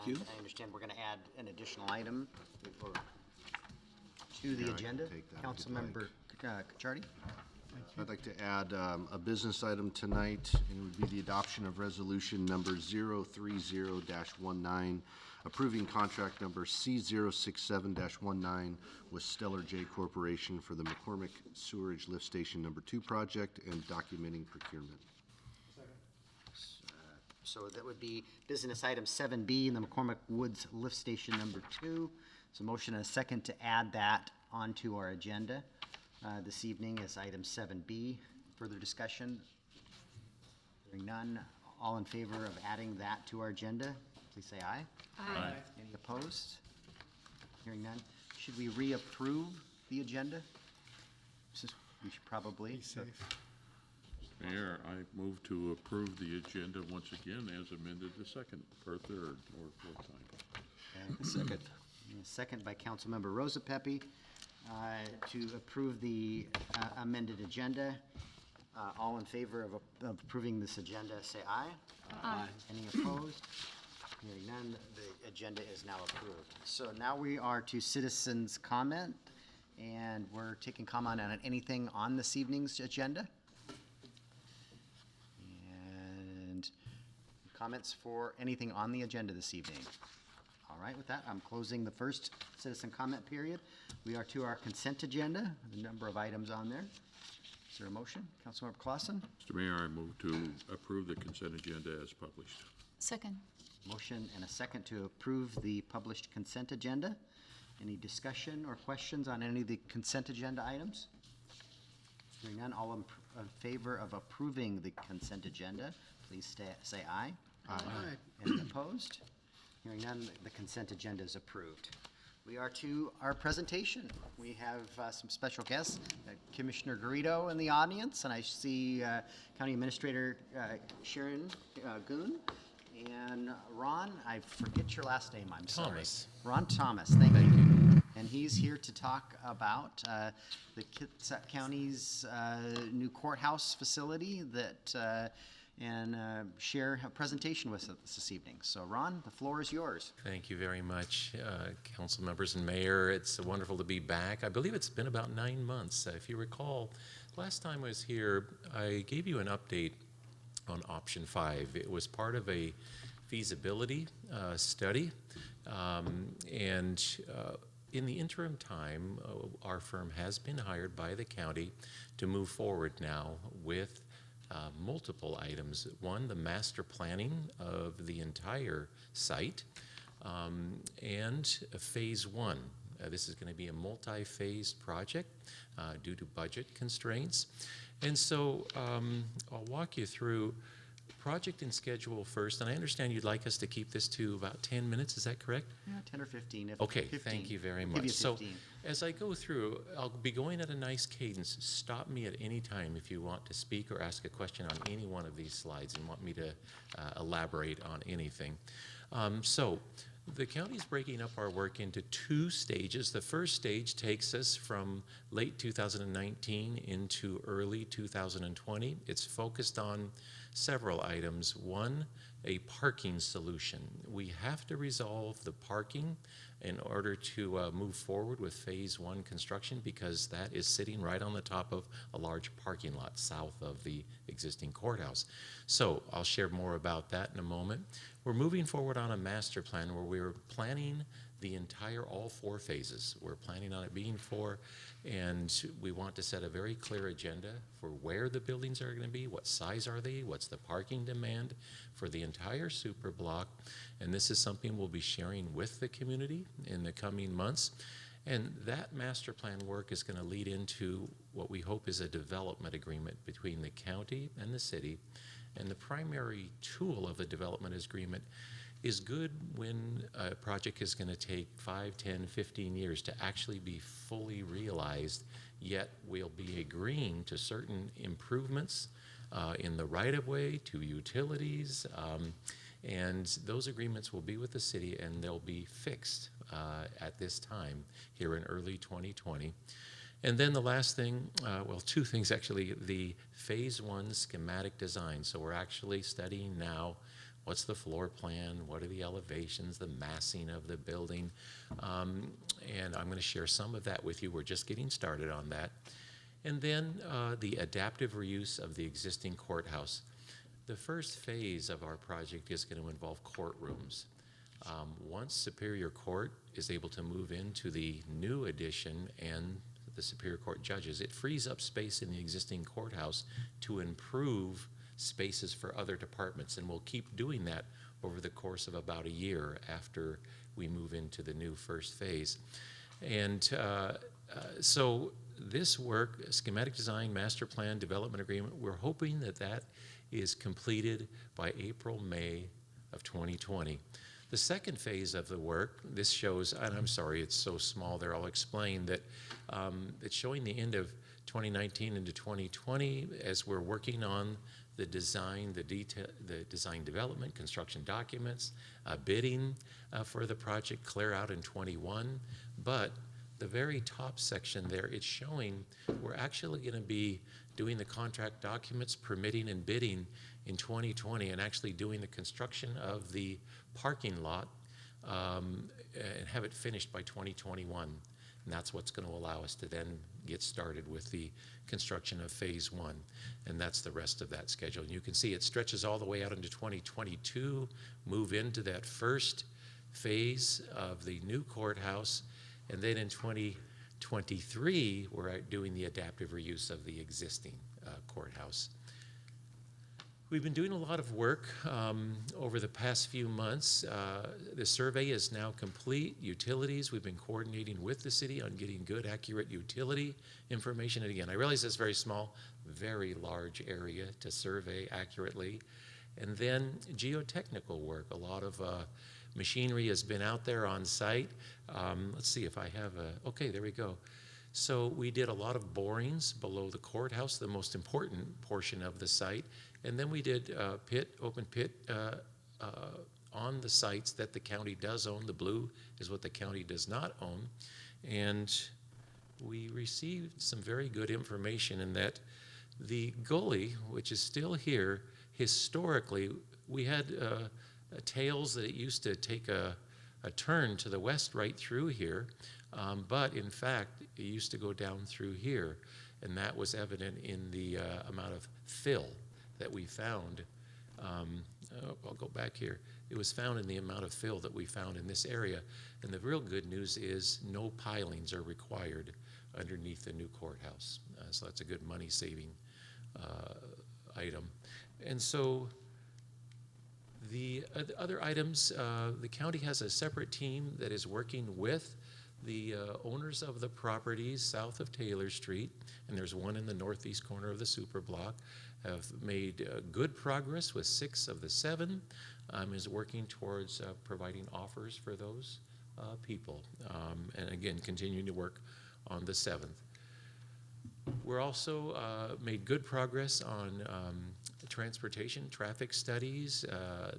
you. I understand we're going to add an additional item to the Yeah, I can agenda. take that if you'd Councilmember Kachardi? I'd like to add a business item tonight, and it would be the adoption of resolution number 030-19, approving contract number C067-19 with Stellar J Corporation for the McCormick Sewerage Lift Station Number 2 project and documenting procurement. So that would be business item 7B in the McCormick Woods Lift Station number 2. So motion and a second to add that onto our agenda this evening as item 7B. Further discussion? Hearing none. All in favor of adding that to our agenda, please say aye. Aye. Any opposed? Hearing none. Should we reapprove the agenda? We should probably. Mayor, I move to approve the agenda once again as amended the second, or third, or fourth time. Second. Second by Councilmember Rosa Pepe to approve the amended agenda. All in favor of approving this agenda, say aye. Aye. Any opposed? Hearing none, the agenda is now approved. So now we are to citizens' comment, and we're taking comment on anything on this evening's agenda. And comments for anything on the agenda this evening? All right, with that, I'm closing the first citizen comment period. We are to our consent agenda, a number of items on there. Is there a motion? Councilmember Clausen? Mr. Mayor, I move to approve the consent agenda as published. Second. Motion and a second to approve the published consent agenda. Any discussion or questions on any of the consent agenda items? Hearing none, all in favor of approving the consent agenda, please say aye. Aye. Any opposed? Hearing none, the consent agenda is approved. We are to our presentation. We have some special guests, Commissioner Garrido in the audience, and I see County Administrator Sharon Goon, and Ron, I forget your last name, I'm sorry. Thomas. Ron Thomas, thank you. And he's here to talk about the Kitsap County's new courthouse facility that, and share a presentation with us this evening. So Ron, the floor is yours. Thank you very much, council members and mayor. It's wonderful to be back. I believe it's been about 9 months. If you recall, last time I was here, I gave you an update on option 5. It was part of a feasibility study, and in the interim time, our firm has been hired by the county to move forward now with multiple items. One, the master planning of the entire site, and phase 1. This is going to be a multi-phased project due to budget constraints. And so I'll walk you through project and schedule first, and I understand you'd like us to keep this to about 10 minutes, is that correct? Yeah, 10 or 15. Okay, 15. thank you very Give much. you So 15. as I go through, I'll be going at a nice cadence. Stop me at any time if you want to speak or ask a question on any one of these slides and want me to elaborate on anything. So the county's breaking up our work into 2 stages. The first stage takes us from late 2019 into early 2020. It's focused on several items. One, a parking solution. We have to resolve the parking in order to move forward with phase 1 construction, because that is sitting right on the top of a large parking lot south of the existing courthouse. So I'll share more about that in a moment. We're moving forward on a master plan where we're planning the entire, all 4 phases. We're planning on it being 4, and we want to set a very clear agenda for where the buildings are going to be, what size are they, what's the parking demand for the entire super block, and this is something we'll be sharing with the community in the coming months. And that master plan work is going to lead into what we hope is a development agreement between the county and the city. And the primary tool of the development agreement is good when a project is going to take 5, 10, 15 years to actually be fully realized, yet we'll be agreeing to certain improvements in the right-of-way, to utilities, and those agreements will be with the city, and they'll be fixed at this time here in early 2020. And then the last thing, well, 2 things actually, the phase 1 schematic design. So we're actually studying now what's the floor plan, what are the elevations, the massing of the building. And I'm going to share some of that with you. We're just getting started on that. And then the adaptive reuse of the existing courthouse. The first phase of our project is going to involve courtrooms. Once Superior Court is able to move into the new addition and the Superior Court judges, it frees up space in the existing courthouse to improve spaces for other departments, and we'll keep doing that over the course of about a year after we move into the new first phase. And so this work, schematic design, master plan, development agreement, we're hoping that that is completed by April, May of 2020. The second phase of the work, this shows, and I'm sorry, it's so small there, I'll explain that it's showing the end of 2019 into 2020 as we're working on the design, the design development, construction documents, bidding for the project clear out in 21. But the very top section there, it's showing we're actually going to be doing the contract documents, permitting and bidding in 2020, and actually doing the construction of the parking lot and have it finished by 2021. And that's what's going to allow us to then get started with the construction of phase one. And that's the rest of that schedule. And you can see it stretches all the way out into 2022, move into that first phase of the new courthouse. And then in 2023, we're doing the adaptive reuse of the existing courthouse. We've been doing a lot of work over the past few months. The survey is now complete. Utilities, we've been coordinating with the city on getting good, accurate utility information. And again, I realize it's very small, very large area to survey accurately. And then geotechnical work. A lot of machinery has been out there on site. Let's see if I have okay, there we go. So we did a lot of borings below the courthouse, the most important portion of the site. And then we did open pit on the sites that the county does own. The blue is what the county does not own. And we received some very good information in that the gully, which is still here, historically, we had tails that it used to take a turn to the west right through here. But in fact, it used to go down through here. And that was evident in the amount of fill that we found. I'll go back here. It was found in the amount of fill that we found in this area. And the real good news is no pilings are required underneath the new courthouse. So that's a good money-saving item. And so the other items, the county has a separate team that is working with the owners of the properties south of Taylor Street, and there's one in the northeast corner of the super block, have made good progress with 6 of the 7, is working towards providing offers for those people, and again, continuing to work on the 7th. We're also made good progress on transportation, traffic studies,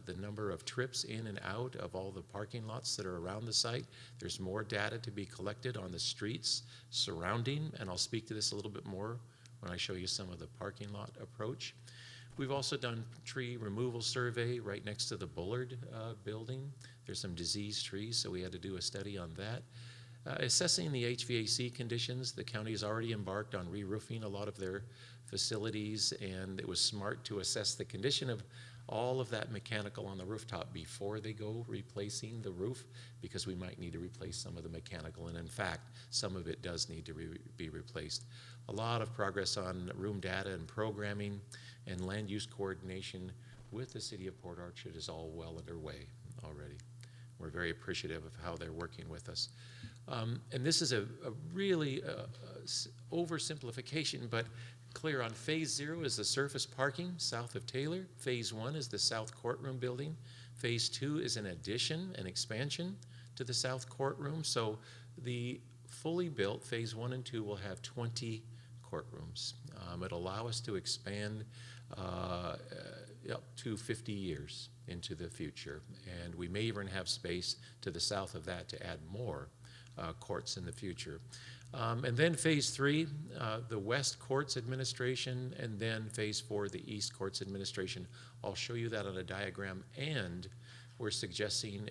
the number of trips in and out of all the parking lots that are around the site. There's more data to be collected on the streets surrounding, and I'll speak to this a little bit more when I show you some of the parking lot approach. We've also done tree removal survey right next to the Bullard building. There's some diseased trees, so we had to do a study on that. Assessing the HVAC conditions, the county has already embarked on re-roofing a lot of their facilities, and it was smart to assess the condition of all of that mechanical on the rooftop before they go replacing the roof, because we might need to replace some of the mechanical, and in fact, some of it does need to be replaced. A lot of progress on room data and programming and land use coordination with the city of Port Orchard is all well underway already. We're very appreciative of how they're working with us. And this is a really oversimplification, but clear on phase 0 is the surface parking south of Taylor. Phase 1 is the south courtroom building. Phase 2 is an addition, an expansion to the south courtroom. So the fully built phase 1 and 2 will have 20 courtrooms. It'll allow us to expand up to 50 years into the future. And we may even have space to the south of that to add more courts in the future. And then Phase 3, the West Courts Administration, and then Phase 4, the East Courts Administration. I'll show you that on a diagram, and we're suggesting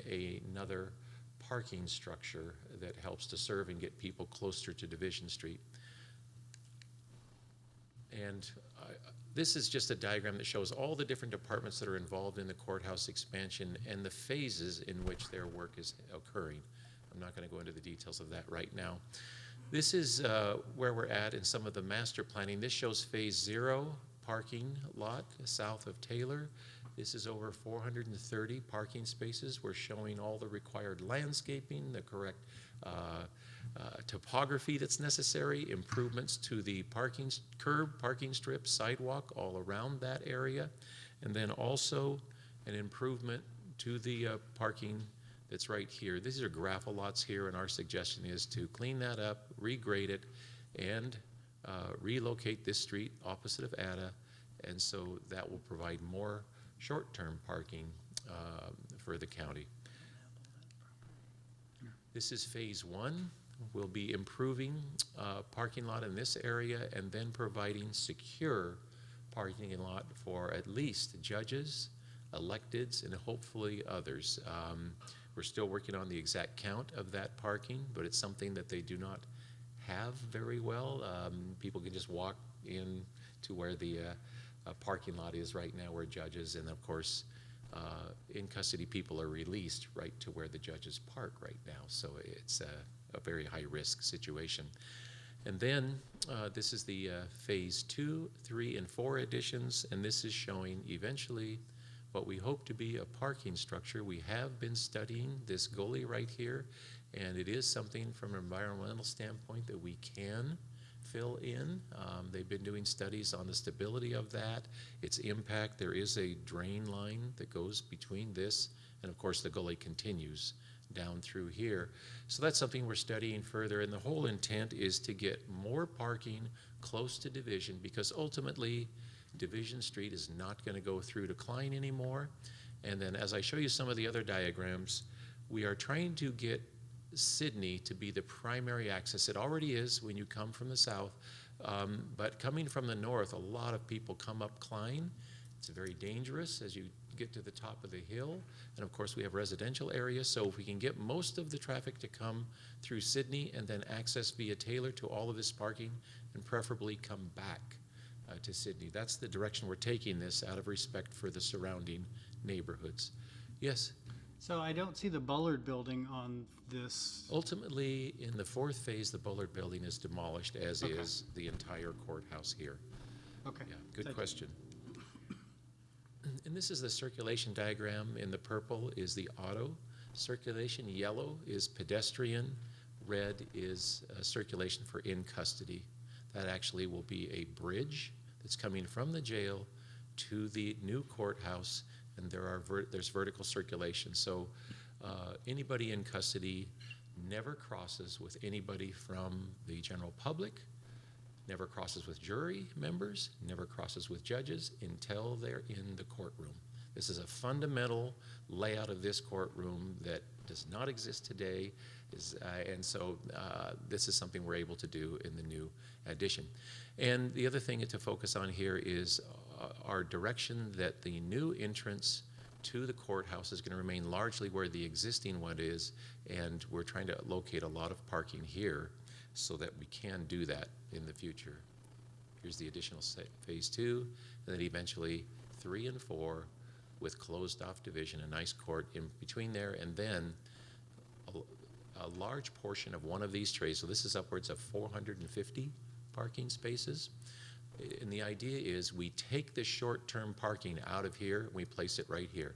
another parking structure that helps to serve and get people closer to Division Street. And this is just a diagram that shows all the different departments that are involved in the courthouse expansion and the phases in which their work is occurring. I'm not going to go into the details of that right now. This is where we're at in some of the master planning. This shows Phase 0 parking lot south of Taylor. This is over 430 parking spaces. We're showing all the required landscaping, the correct topography that's necessary, improvements to the parking curb, parking strip, sidewalk all around that area, and then also an improvement to the parking that's right here. These are gravel lots here, and our suggestion is to clean that up, regrade it, and relocate this street opposite of Ada, and so that will provide more short-term parking for the county. This is Phase 1. We'll be improving parking lot in this area and then providing secure parking lot for at least judges, electeds, and hopefully others. We're still working on the exact count of that parking, but it's something that they do not have very well. People can just walk in to where the parking lot is right now, where judges and, of course, in custody people are released right to where the judges park right now. So it's a very high-risk situation. And then this is the Phase 2, 3, and 4 additions, and this is showing eventually what we hope to be a parking structure. We have been studying this gully right here, and it is something from an environmental standpoint that we can fill in. They've been doing studies on the stability of that, its impact. There is a drain line that goes between this, and of course the gully continues down through here. So that's something we're studying further, and the whole intent is to get more parking close to Division, because ultimately Division Street is not going to go through Decline anymore. And then as I show you some of the other diagrams, we are trying to get Sidney to be the primary access. It already is when you come from the south, but coming from the north, a lot of people come up Klein. It's very dangerous as you get to the top of the hill, and of course we have residential areas, so if we can get most of the traffic to come through Sidney and then access via Taylor to all of this parking, and preferably come back to Sidney. That's the direction we're taking this, out of respect for the surrounding neighborhoods. Yes? So I don't see the Bullard building on this. Ultimately, in the 4th phase, the Bullard building is demolished, as Okay. is the entire courthouse here. Okay. Yeah, good Thank you. question. And this is the circulation diagram. In the purple is the auto circulation, yellow is pedestrian, red is circulation for in custody. That actually will be a bridge that's coming from the jail to the new courthouse, and there's vertical circulation. So anybody in custody never crosses with anybody from the general public, never crosses with jury members, never crosses with judges until they're in the courtroom. This is a fundamental layout of this courtroom that does not exist today, and so this is something we're able to do in the new addition. And the other thing to focus on here is our direction that the new entrance to the courthouse is going to remain largely where the existing one is, and we're trying to locate a lot of parking here so that we can do that in the future. Here's the additional Phase 2, and then eventually 3 and 4 with closed off division, a nice court in between there, and then a large portion of one of these trays. So this is upwards of 450 parking spaces. And the idea is we take the short-term parking out of here and we place it right here.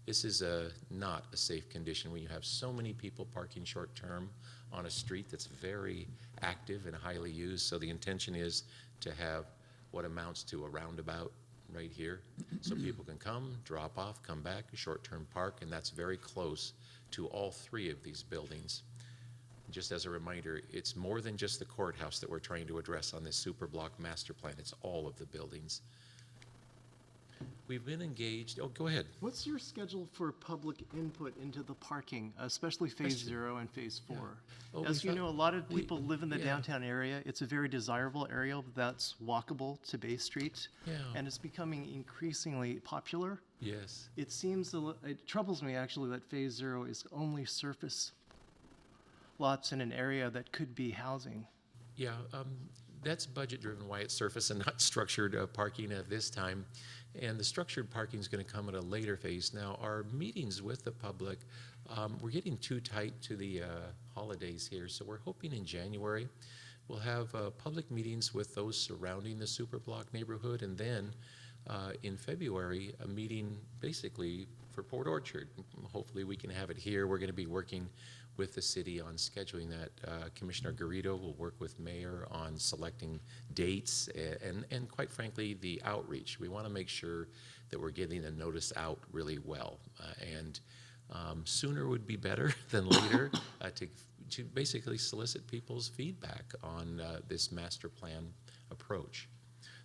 This is not a safe condition when you have so many people parking short-term on a street that's very active and highly used. So the intention is to have what amounts to a roundabout right here, so people can come, drop off, come back, short-term park, and that's very close to all 3 of these buildings. Just as a reminder, it's more than just the courthouse that we're trying to address on this super block master plan. It's all of the buildings. We've been engaged, oh, go ahead. What's your schedule for public input into the parking, especially Phase 0 and Phase 4? Oh, As we you thought- know, a lot of we- people live in the yeah. downtown area. It's a very desirable area that's walkable to Bay Street. Yeah. And it's becoming increasingly popular. Yes. It seems, it troubles me actually that Phase 0 is only surface lots in an area that could be housing. Yeah, that's budget-driven, why it's surface and not structured parking at this time. And the structured parking is going to come at a later phase. Now, our meetings with the public, we're getting too tight to the holidays here, so we're hoping in January we'll have public meetings with those surrounding the Superblock neighborhood, and then in February, a meeting basically for Port Orchard. Hopefully, we can have it here. We're going to be working with the city on scheduling that. Commissioner Garrido will work with Mayor on selecting dates and quite frankly, the outreach. We want to make sure that we're getting the notice out really well. And sooner would be better than later to basically solicit people's feedback on this master plan approach.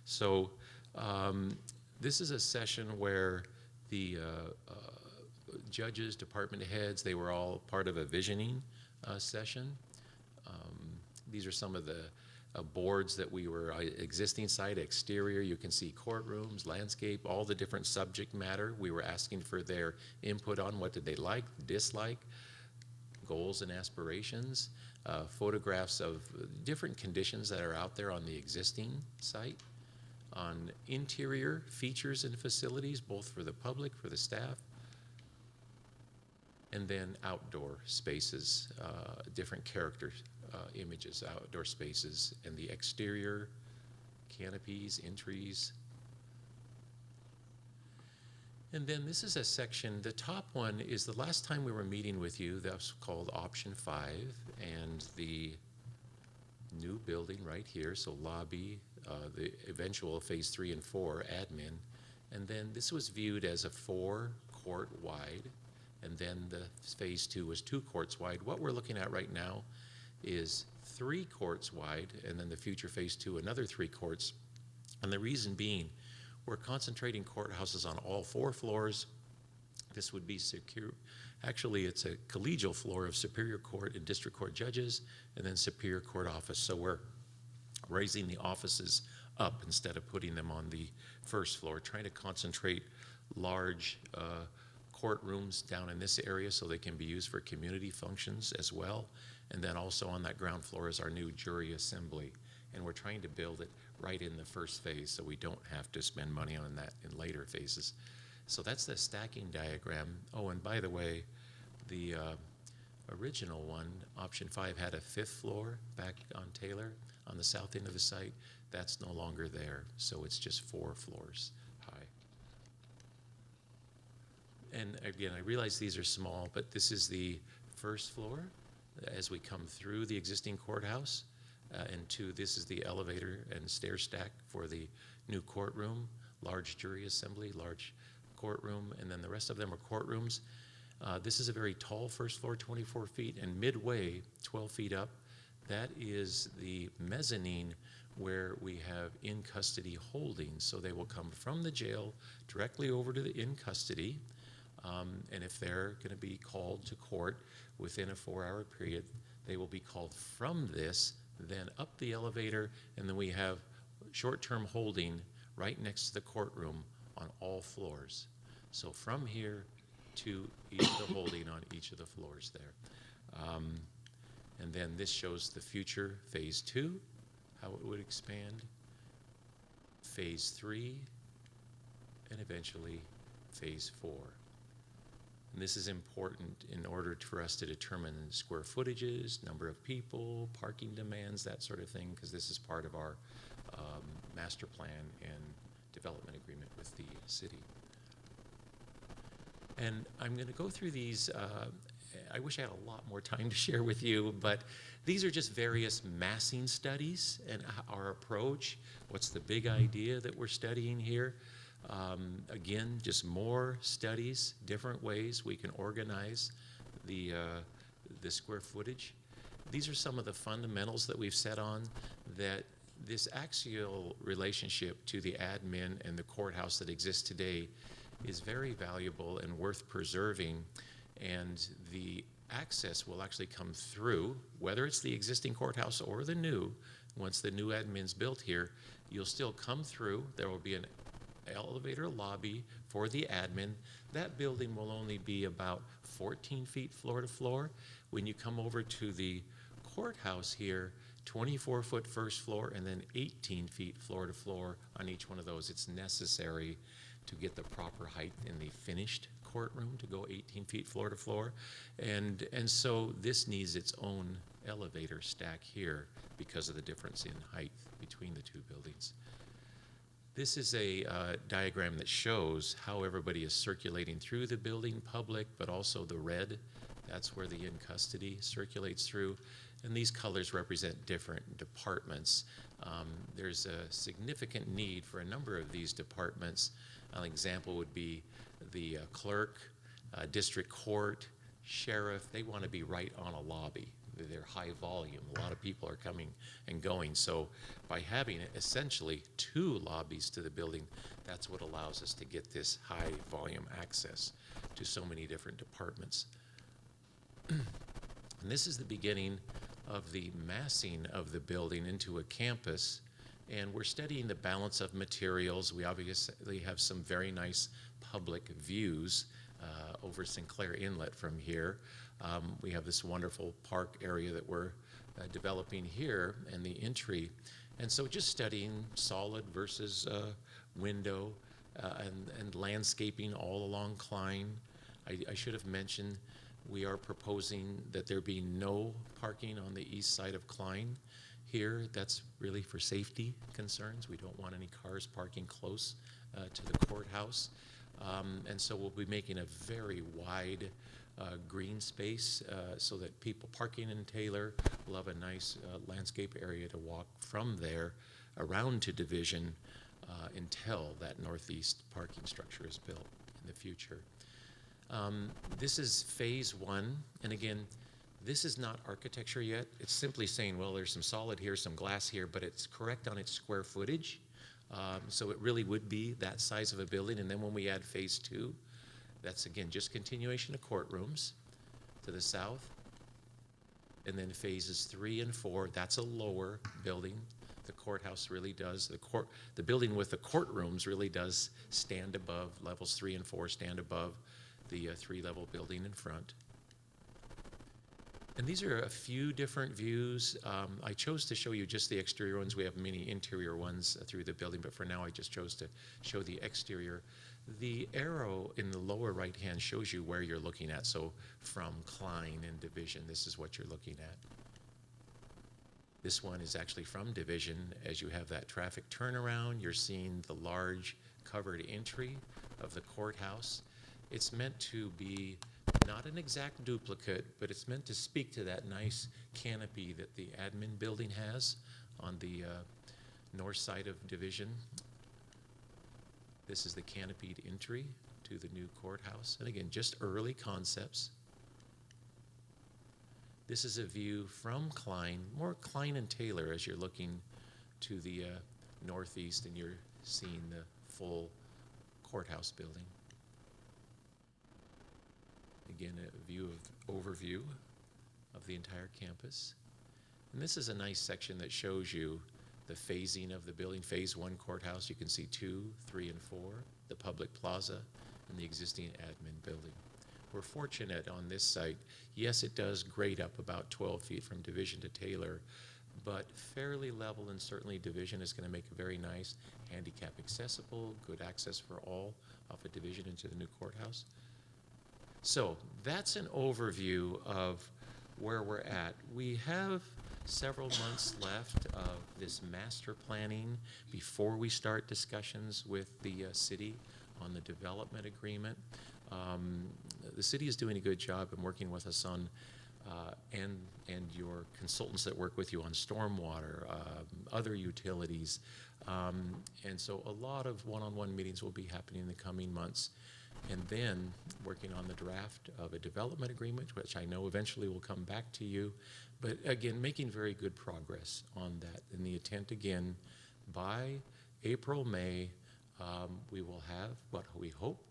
So this is a session where the judges, department heads, they were all part of a visioning session. These are some of the boards that we were, existing site, exterior, you can see courtrooms, landscape, all the different subject matter. We were asking for their input on what did they like, dislike, goals and aspirations, photographs of different conditions that are out there on the existing site, on interior features and facilities, both for the public, for the staff, and then outdoor spaces, different character images, outdoor spaces, and the exterior canopies, entries. And then this is a section, the top one is the last time we were meeting with you, that was called Option 5, and the new building right here, so lobby, the eventual Phase 3 and 4 admin, and then this was viewed as a 4-court wide, and then the Phase 2 was 2 courts wide. What we're looking at right now is 3 courts wide, and then the future Phase 2, another 3 courts. And the reason being, we're concentrating courthouses on all 4 floors. This would be secure. Actually, it's a collegial floor of Superior Court and District Court judges, and then Superior Court office. So we're raising the offices up instead of putting them on the first floor, trying to concentrate large courtrooms down in this area so they can be used for community functions as well. And then also on that ground floor is our new jury assembly. And we're trying to build it right in the first phase so we don't have to spend money on that in later phases. So that's the stacking diagram. Oh, and by the way, the original one, Option 5, had a 5th floor back on Taylor on the south end of the site. That's no longer there, so it's just 4 floors high. And again, I realize these are small, but this is the first floor as we come through the existing courthouse. And 2, this is the elevator and stair stack for the new courtroom, large jury assembly, large courtroom, and then the rest of them are courtrooms. This is a very tall first floor, 24 feet, and midway, 12 feet up, that is the mezzanine where we have in-custody holdings. So they will come from the jail directly over to the in-custody, and if they're going to be called to court within a 4-hour period, they will be called from this, then up the elevator, and then we have short-term holding right next to the courtroom on all floors. So from here to each of the holding on each of the floors there. And then this shows the future Phase 2, how it would expand, Phase 3, and eventually Phase 4. And this is important in order for us to determine square footages, number of people, parking demands, that sort of thing, because this is part of our master plan and development agreement with the city. And I'm going to go through these. I wish I had a lot more time to share with you, but these are just various massing studies and our approach. What's the big idea that we're studying here? Again, just more studies, different ways we can organize the square footage. These are some of the fundamentals that we've set on that This axial relationship to the admin and the courthouse that exists today is very valuable and worth preserving, and the access will actually come through, whether it's the existing courthouse or the new. Once the new admin's built here, you'll still come through. There will be an elevator lobby for the admin. That building will only be about 14 feet floor to floor. When you come over to the courthouse here, 24-foot first floor and then 18 feet floor to floor on each one of those. It's necessary to get the proper height in the finished courtroom to go 18 feet floor to floor. And so this needs its own elevator stack here because of the difference in height between the two buildings. This is a diagram that shows how everybody is circulating through the building, public, but also the red. That's where the in custody circulates through. And these colors represent different departments. There's a significant need for a number of these departments. An example would be the clerk, district court, sheriff. They want to be right on a lobby. They're high volume. A lot of people are coming and going. So by having essentially two lobbies to the building, that's what allows us to get this high volume access to so many different departments. And this is the beginning of the massing of the building into a campus. And we're studying the balance of materials. We obviously have some very nice public views over Sinclair Inlet from here. We have this wonderful park area that we're developing here and the entry. And so just studying solid versus window and landscaping all along Klein. I should have mentioned we are proposing that there be no parking on the east side of Klein here. That's really for safety concerns. We don't want any cars parking close to the courthouse. And so we'll be making a very wide green space so that people parking in Taylor will have a nice landscape area to walk from there around to Division until that northeast parking structure is built in the future. This is phase one, and again, this is not architecture yet. It's simply saying, well, there's some solid here, some glass here, but it's correct on its square footage. So it really would be that size of a building. And then when we add phase two, that's again just continuation of courtrooms to the south. And then phases 3 and 4, that's a lower building. The courthouse really does, the building with the courtrooms really does stand above, levels 3 and 4 stand above the 3-level building in front. And these are a few different views. I chose to show you just the exterior ones. We have many interior ones through the building, but for now I just chose to show the exterior. The arrow in the lower right hand shows you where you're looking at. So from Klein and Division, this is what you're looking at. This one is actually from Division. As you have that traffic turnaround, you're seeing the large covered entry of the courthouse. It's meant to be not an exact duplicate, but it's meant to speak to that nice canopy that the admin building has on the north side of Division. This is the canopied entry to the new courthouse. And again, just early concepts. This is a view from Klein, more Klein and Taylor as you're looking to the northeast and you're seeing the full courthouse building. Again, a overview of the entire campus. And this is a nice section that shows you the phasing of the building. Phase 1 courthouse, you can see 2, 3, and 4, the public plaza, and the existing admin building. We're fortunate on this site. Yes, it does grade up about 12 feet from Division to Taylor, but fairly level, and certainly Division is going to make a very nice handicap accessible, good access for all off of Division into the new courthouse. So that's an overview of where we're at. We have several months left of this master planning before we start discussions with the city on the development agreement. The city is doing a good job in working with us on, and your consultants that work with you on stormwater, other utilities. And so a lot of one-on-one meetings will be happening in the coming months. and then working on the draft of a development agreement, which I know eventually will come back to you. But again, making very good progress on that. And the intent, again, by April, May, we will have what we hope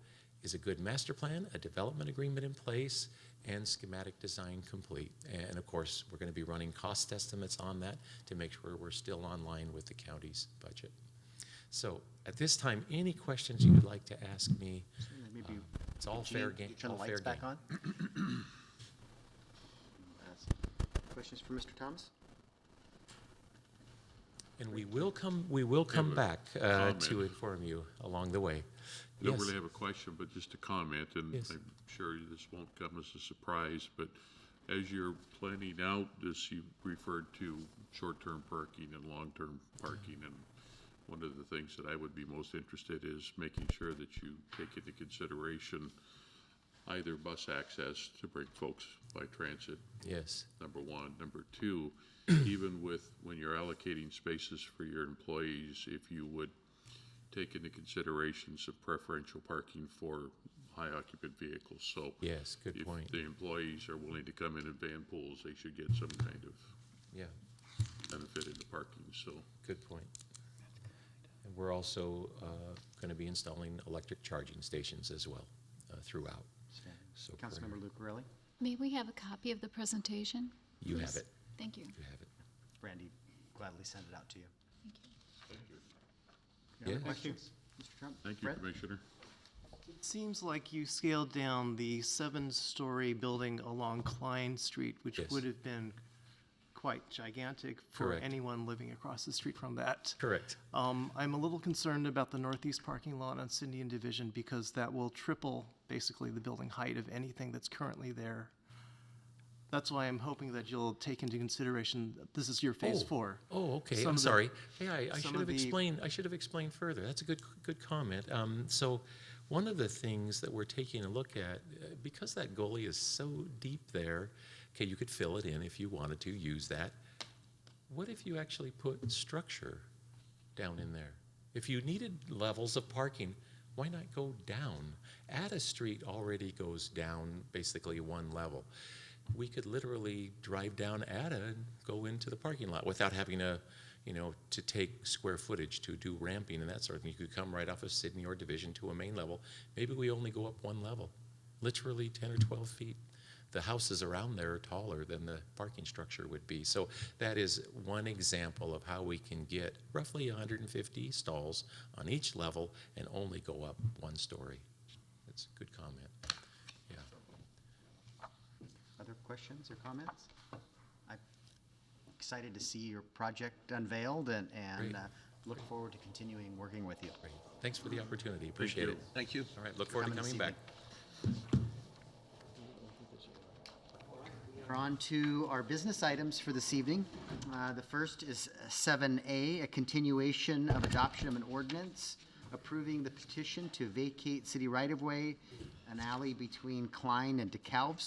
is a good master plan, a development agreement in place, and schematic design complete. And of course, we're going to be running cost estimates on that to make sure we're still on line with the county's budget. So at this time, any questions you would like to ask me? Maybe It's all fair game. turn the all fair lights back game. on. Questions for Mr. Thomas? And we will come a back comment. to inform you along the way. I don't Yes. really have a question, but just a comment, and Yes. I'm sure this won't come as a surprise, but as you're planning out this, you referred to short-term parking and long-term parking, and one of the things that I would be most interested is making sure that you take into consideration either bus access to bring folks by transit, Yes. number one. Number two, even with, when you're allocating spaces for your employees, if you would take into consideration some preferential parking for high occupant vehicles. So Yes. Good if point. the employees are willing to come in van pools, they should get some kind of Yeah. benefit in the parking, so. Good point. And we're also going to be installing electric charging stations as well throughout. So Councilmember Lucarelli? May we have a copy of the presentation? You have please? it. Thank you. You have it. Randy gladly send it out to you. Thank you. Any other Yeah. questions? Mr. Trump? Thank you, Fred? Commissioner. It seems like you scaled down the 7-story building along Klein Street, which Yes. would have been quite gigantic for Correct. anyone living across the street from that. Correct. I'm a little concerned about the northeast parking lot on Cindy and Division because that will triple basically the building height of anything that's currently there. That's why I'm hoping that you'll take into consideration, this is your phase 4. Oh, okay. Some I'm of the- sorry. Hey, I some should of have the- explained. I should have explained further. That's a good comment. So, one of the things that we're taking a look at, because that gully is so deep there, okay, you could fill it in if you wanted to use that. What if you actually put structure down in there? If you needed levels of parking, why not go down? Ada Street already goes down basically one level. We could literally drive down Ada and go into the parking lot without having to, to take square footage to do ramping and that sort of thing. You could come right off of Sydney or Division to a main level. Maybe we only go up one level, literally 10 or 12 feet. The houses around there are taller than the parking structure would be. So that is one example of how we can get roughly 150 stalls on each level and only go up one story. That's a good comment. Yeah. Other questions or comments? I'm excited to see your project unveiled and Great. look forward to continuing working with you. Great. Thanks for the opportunity. Appreciate you. it. Thank you. All right. Look forward to coming coming this back. We're on to our business items for this evening. The first is 7A, a continuation of adoption of an ordinance approving the petition to vacate city right-of-way, an alley between Klein and DeKalb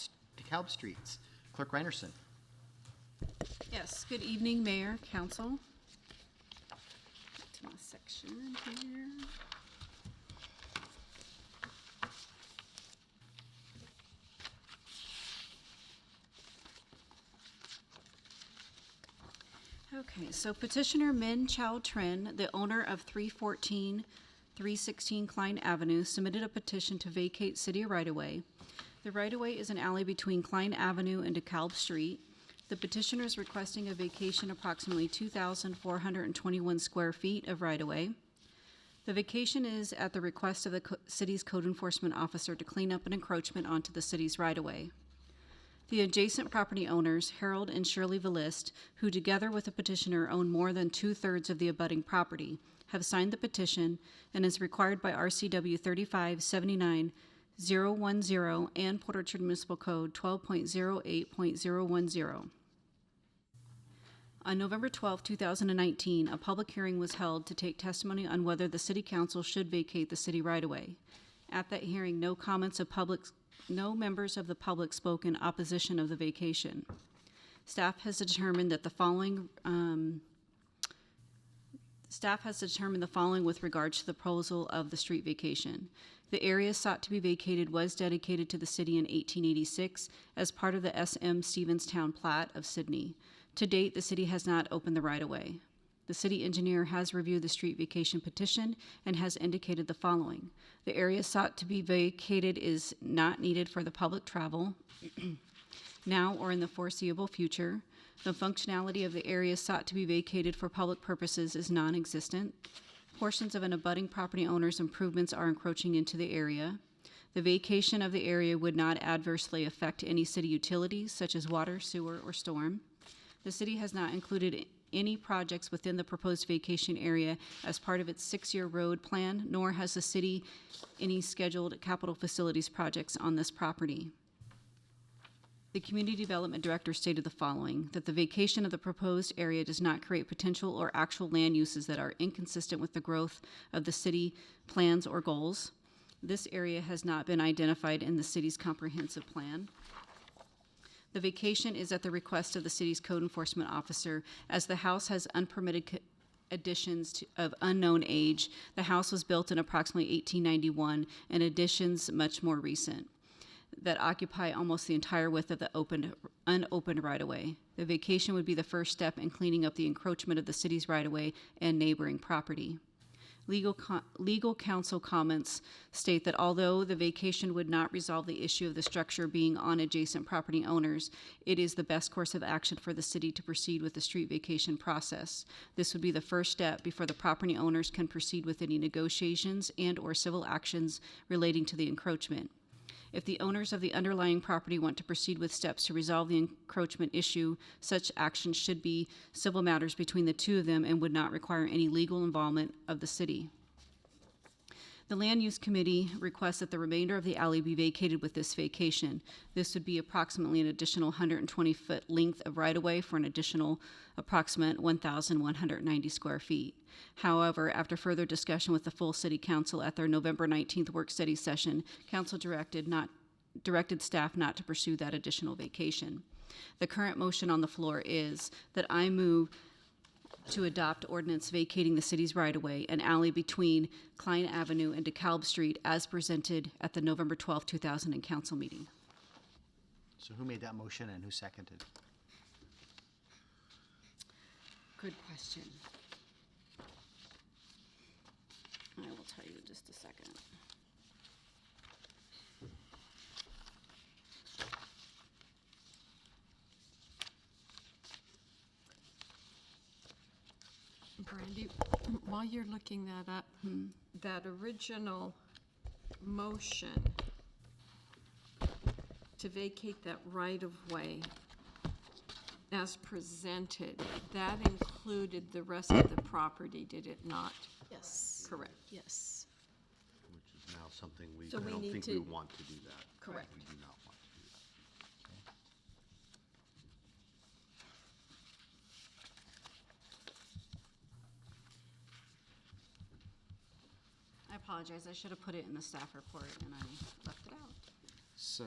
Streets. Clerk Reinerson. Yes, good evening, Mayor, Council. To my section here. Okay, so petitioner Min Chow Trin, the owner of 316 Klein Avenue, submitted a petition to vacate city right-of-way. The right-of-way is an alley between Klein Avenue and DeKalb Street. The petitioner is requesting a vacation approximately 2,421 square feet of right-of-way. The vacation is at the request of the city's code enforcement officer to clean up an encroachment onto the city's right-of-way. The adjacent property owners, Harold and Shirley Valist, who together with the petitioner own more than 2/3 of the abutting property, have signed the petition and is required by RCW 3579-010 and Port Orchard Municipal Code 12.08.010. On November 12, 2019, a public hearing was held to take testimony on whether the City Council should vacate the city right-of-way. At that hearing, no members of the public spoke in opposition of the vacation. Staff has determined the following with regard to the proposal of the street vacation. The area sought to be vacated was dedicated to the city in 1886 as part of the S.M. Stevenstown Plat of Sydney. To date, the city has not opened the right-of-way. The city engineer has reviewed the street vacation petition and has indicated the following. The area sought to be vacated is not needed for the public travel now or in the foreseeable future. The functionality of the area sought to be vacated for public purposes is non-existent. Portions of an abutting property owner's improvements are encroaching into the area. The vacation of the area would not adversely affect any city utilities such as water, sewer, or storm. The city has not included any projects within the proposed vacation area as part of its 6-year road plan, nor has the city any scheduled capital facilities projects on this property. The Community Development Director stated the following, that the vacation of the proposed area does not create potential or actual land uses that are inconsistent with the growth of the city plans or goals. This area has not been identified in the city's comprehensive plan. The vacation is at the request of the city's code enforcement officer, as the house has unpermitted additions of unknown age. The house was built in approximately 1891, and additions much more recent that occupy almost the entire width of the unopened right-of-way. The vacation would be the first step in cleaning up the encroachment of the city's right-of-way and neighboring property. Legal counsel comments state that although the vacation would not resolve the issue of the structure being on adjacent property owners, it is the best course of action for the city to proceed with the street vacation process. This would be the first step before the property owners can proceed with any negotiations and/or civil actions relating to the encroachment. If the owners of the underlying property want to proceed with steps to resolve the encroachment issue, such actions should be civil matters between the two of them and would not require any legal involvement of the city. The Land Use Committee requests that the remainder of the alley be vacated with this vacation. This would be approximately an additional 120-foot length of right-of-way for an additional approximate 1,190 square feet. However, after further discussion with the full City Council at their November 19th work study session, Council directed staff not to pursue that additional vacation. The current motion on the floor is that I move to adopt ordinance vacating the city's right-of-way, an alley between Klein Avenue and DeKalb Street as presented at the November 12, 2000 council meeting. So who made that motion and who seconded? Good question. I will tell you in just a second. Brandy, while you're looking that up, that original motion to vacate that right-of-way as presented, that included the rest of the property, did it not? Yes. Correct. Yes. Which is now something I So we don't need think we to- want to do that. Correct. We do not want to do that. I apologize, I should have put it in the staff report and I left it out. So,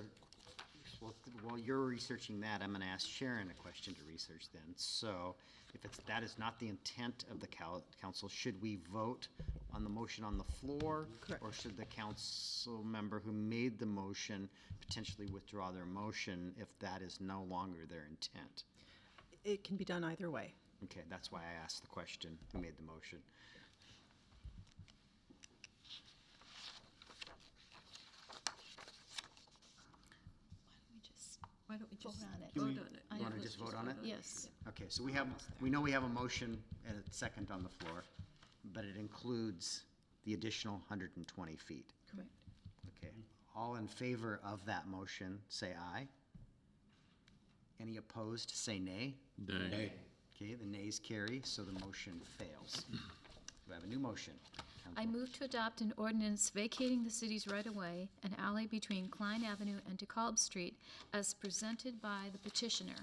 while you're researching that, I'm gonna ask Sharon a question to research then. So, if that is not the intent of the council, should we vote on the motion on the floor? Correct. Or should the council member who made the motion potentially withdraw their motion if that is no longer their intent? It can be done either way. Okay, that's why I asked the question, who made the motion? Why don't we just Vote on it. vote we- on it? You wanna just vote on it? Yes. Okay, so we know we have a motion and a second on the floor, but it includes the additional 120 feet. Correct. Okay, all in favor of that motion, say aye. Any opposed, say nay. Nay. Okay, the nays carry, so the motion fails. We have a new motion. I move to adopt an ordinance vacating the city's right-of-way, an alley between Klein Avenue and DeKalb Street, as presented by the petitioner.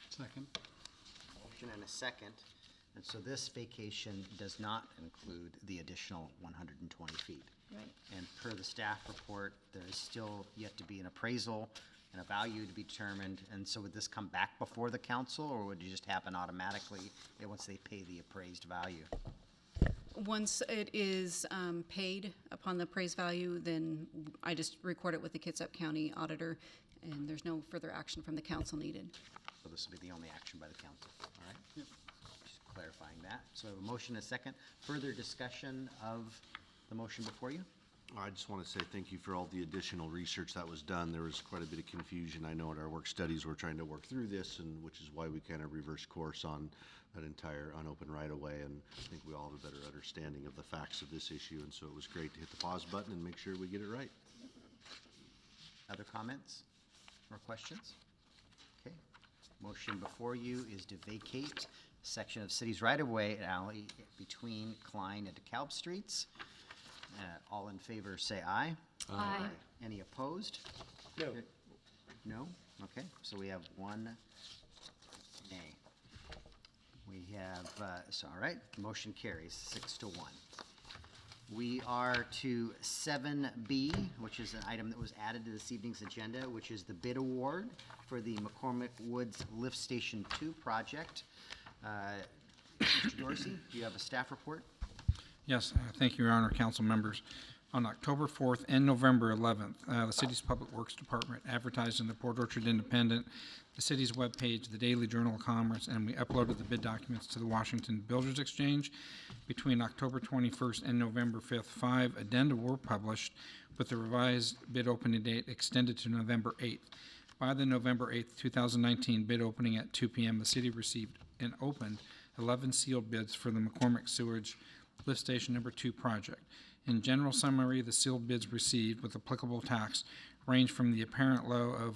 Second. Motion and a second, and so this vacation does not include the additional 120 feet. Right. And per the staff report, there is still yet to be an appraisal and a value to be determined, and so would this come back before the council, or would it just happen automatically once they pay the appraised value? Once it is paid upon the appraised value, then I just record it with the Kitsap County Auditor, and there's no further action from the council needed. So this will be the only action by the council, all right? Just clarifying that. So I have a motion, and a second. Further discussion of the motion before you? I just want to say thank you for all the additional research that was done. There was quite a bit of confusion. I know in our work studies, we're trying to work through this, and which is why we kind of reversed course on that entire unopened right-of-way, and I think we all have a better understanding of the facts of this issue, and so it was great to hit the pause button and make sure we get it right. Other comments or questions? Okay. Motion before you is to vacate section of city's right-of-way alley between Klein and DeKalb Streets. All in favor, say aye. Aye. Any opposed? No. No? Okay, so we have one nay. We have, all right, motion carries 6-1. We are to 7B, which is an item that was added to this evening's agenda, which is the bid award for the McCormick Woods Lift Station 2 project. Mr. Dorsey, do you have a staff report? Yes, thank you, Your Honor, council members. On October 4th and November 11th, the city's Public Works Department advertised in the Port Orchard Independent, the city's webpage, the Daily Journal of Commerce, and we uploaded the bid documents to the Washington Builders Exchange. Between October 21st and November 5th, 5 addenda were published, with the revised bid opening date extended to November 8th. By the November 8th, 2019 bid opening at 2 p.m., the city received and opened 11 sealed bids for the McCormick Sewage Lift Station Number 2 project. In general summary, the sealed bids received with applicable tax range from the apparent low of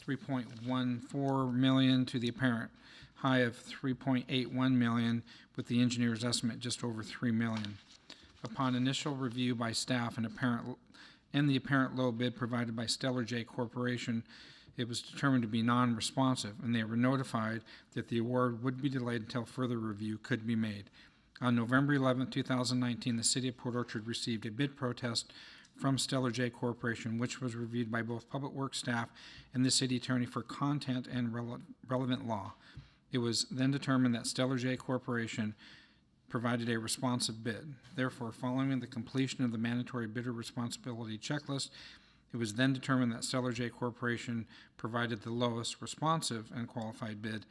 $3.14 million to the apparent high of $3.81 million, with the engineer's estimate just over $3 million. Upon initial review by staff and the apparent low bid provided by Stellar J Corporation, it was determined to be non-responsive, and they were notified that the award would be delayed until further review could be made. On November 11, 2019, the City of Port Orchard received a bid protest from Stellar J Corporation, which was reviewed by both Public Works staff and the City Attorney for content and relevant law. It was then determined that Stellar J Corporation provided a responsive bid. Therefore, following the completion of the mandatory bidder responsibility checklist, it was then determined that Stellar J Corporation provided the lowest responsive and qualified bid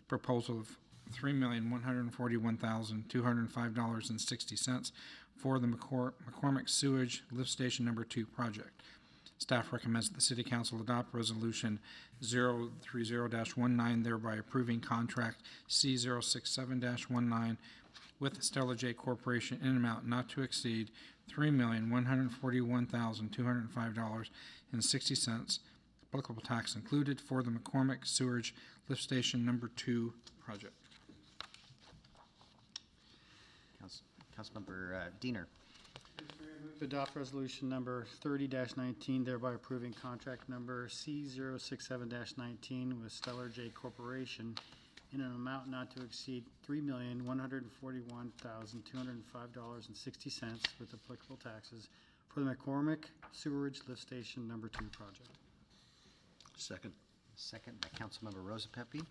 proposal of $3,141,205.60 for the McCormick Sewage Lift Station Number 2 project. Staff recommends that the City Council adopt Resolution 030-19, thereby approving contract C067-19 with Stellar J Corporation in an amount not to exceed $3,141,205.60, applicable tax included, for the McCormick Sewage Lift Station Number 2 project. Councilmember Diener. To adopt resolution number 30-19, thereby approving contract number C067-19 with Stellar J Corporation in an amount not to exceed $3,141,205.60 with applicable taxes for the McCormick Sewerage Lift Station Number 2 project. Second. Second by Councilmember Rosa Pepe.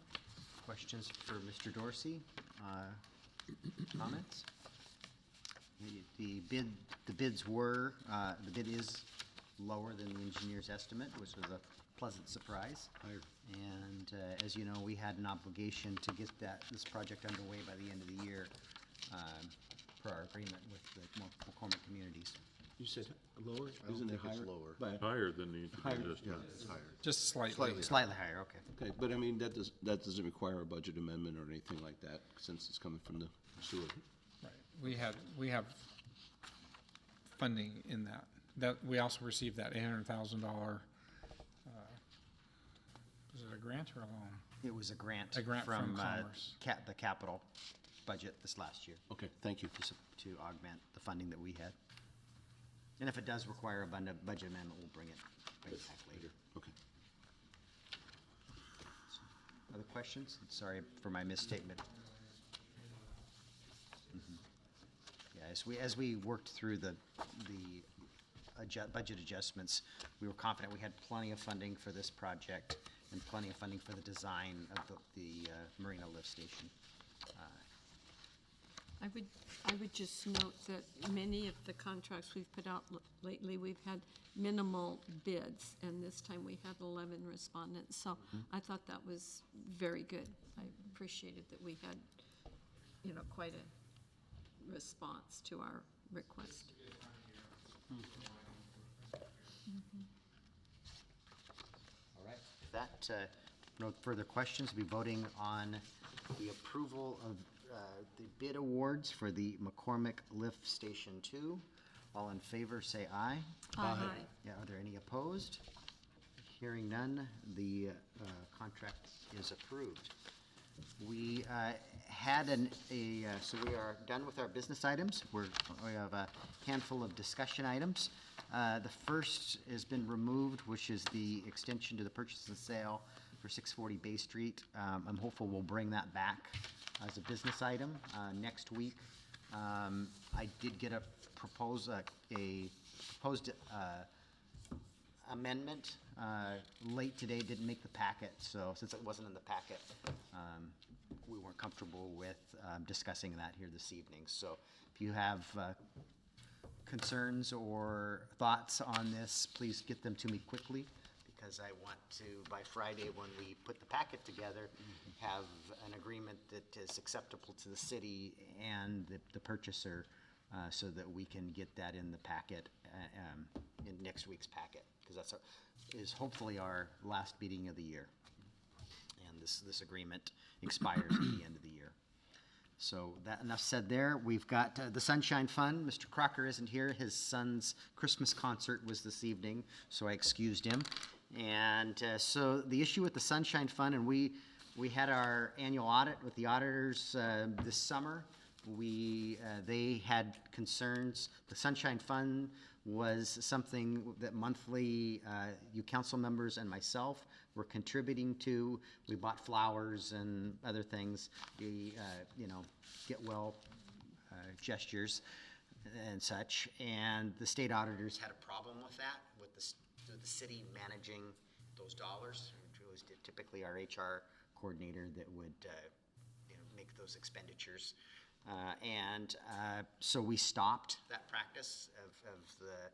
Questions for Mr. Dorsey? Comments? The bid is lower than the engineer's estimate, which was a pleasant surprise. Higher. And as you know, we had an obligation to get this project underway by the end of the year, per our agreement with the McCormick communities. You said lower? I don't think it's lower. But, Higher than the engineer's Yeah, estimate. it's higher. Just slightly. Slightly higher, okay. okay, but I mean, that doesn't require a budget amendment or anything like that, since it's coming from the sewer. Right. We have funding in that. We also received that $800,000, was it a grant or a loan? It was a grant. A grant from Commerce. The capital budget this last year. Okay, thank you. To augment the funding that we had. And if it does require a budget amendment, we'll bring it back later. Okay. Other questions? Sorry for my misstatement. Yeah, as we worked through the budget adjustments, we were confident we had plenty of funding for this project and plenty of funding for the design of the Marina Lift Station. I would just note that many of the contracts we've put out lately, we've had minimal bids, and this time we had 11 respondents. So I thought that was very good. I appreciated that we had, quite a response to our request. All right, with that, no further questions. We'll be voting on the approval of the bid awards for the McCormick Lift Station 2. All in favor, say aye. Aye. Yeah, are there any opposed? Hearing none, the contract is approved. We had so we are done with our business items. We have a handful of discussion items. The first has been removed, which is the extension to the purchase and sale for 640 Bay Street. I'm hopeful we'll bring that back as a business item next week. I did get a proposed amendment late today, didn't make the packet, so since it wasn't in the packet, we weren't comfortable with discussing that here this evening. So if you have concerns or thoughts on this, please get them to me quickly, because I want to, by Friday, when we put the packet together, have an agreement that is acceptable to the city and the purchaser, so that we can get that in the packet, in next week's packet, because that's is hopefully our last meeting of the year. And this agreement expires at the end of the year. So that, enough said there. We've got the Sunshine Fund. Mr. Crocker isn't here. His son's Christmas concert was this evening, so I excused him. And so the issue with the Sunshine Fund, and we had our annual audit with the auditors this summer. They had concerns. The Sunshine Fund was something that monthly you council members and myself were contributing to. We bought flowers and other things, get well gestures and such. And the state auditors had a problem with that, with the city managing those dollars. It was typically our HR coordinator that would make those expenditures. So we stopped that practice of the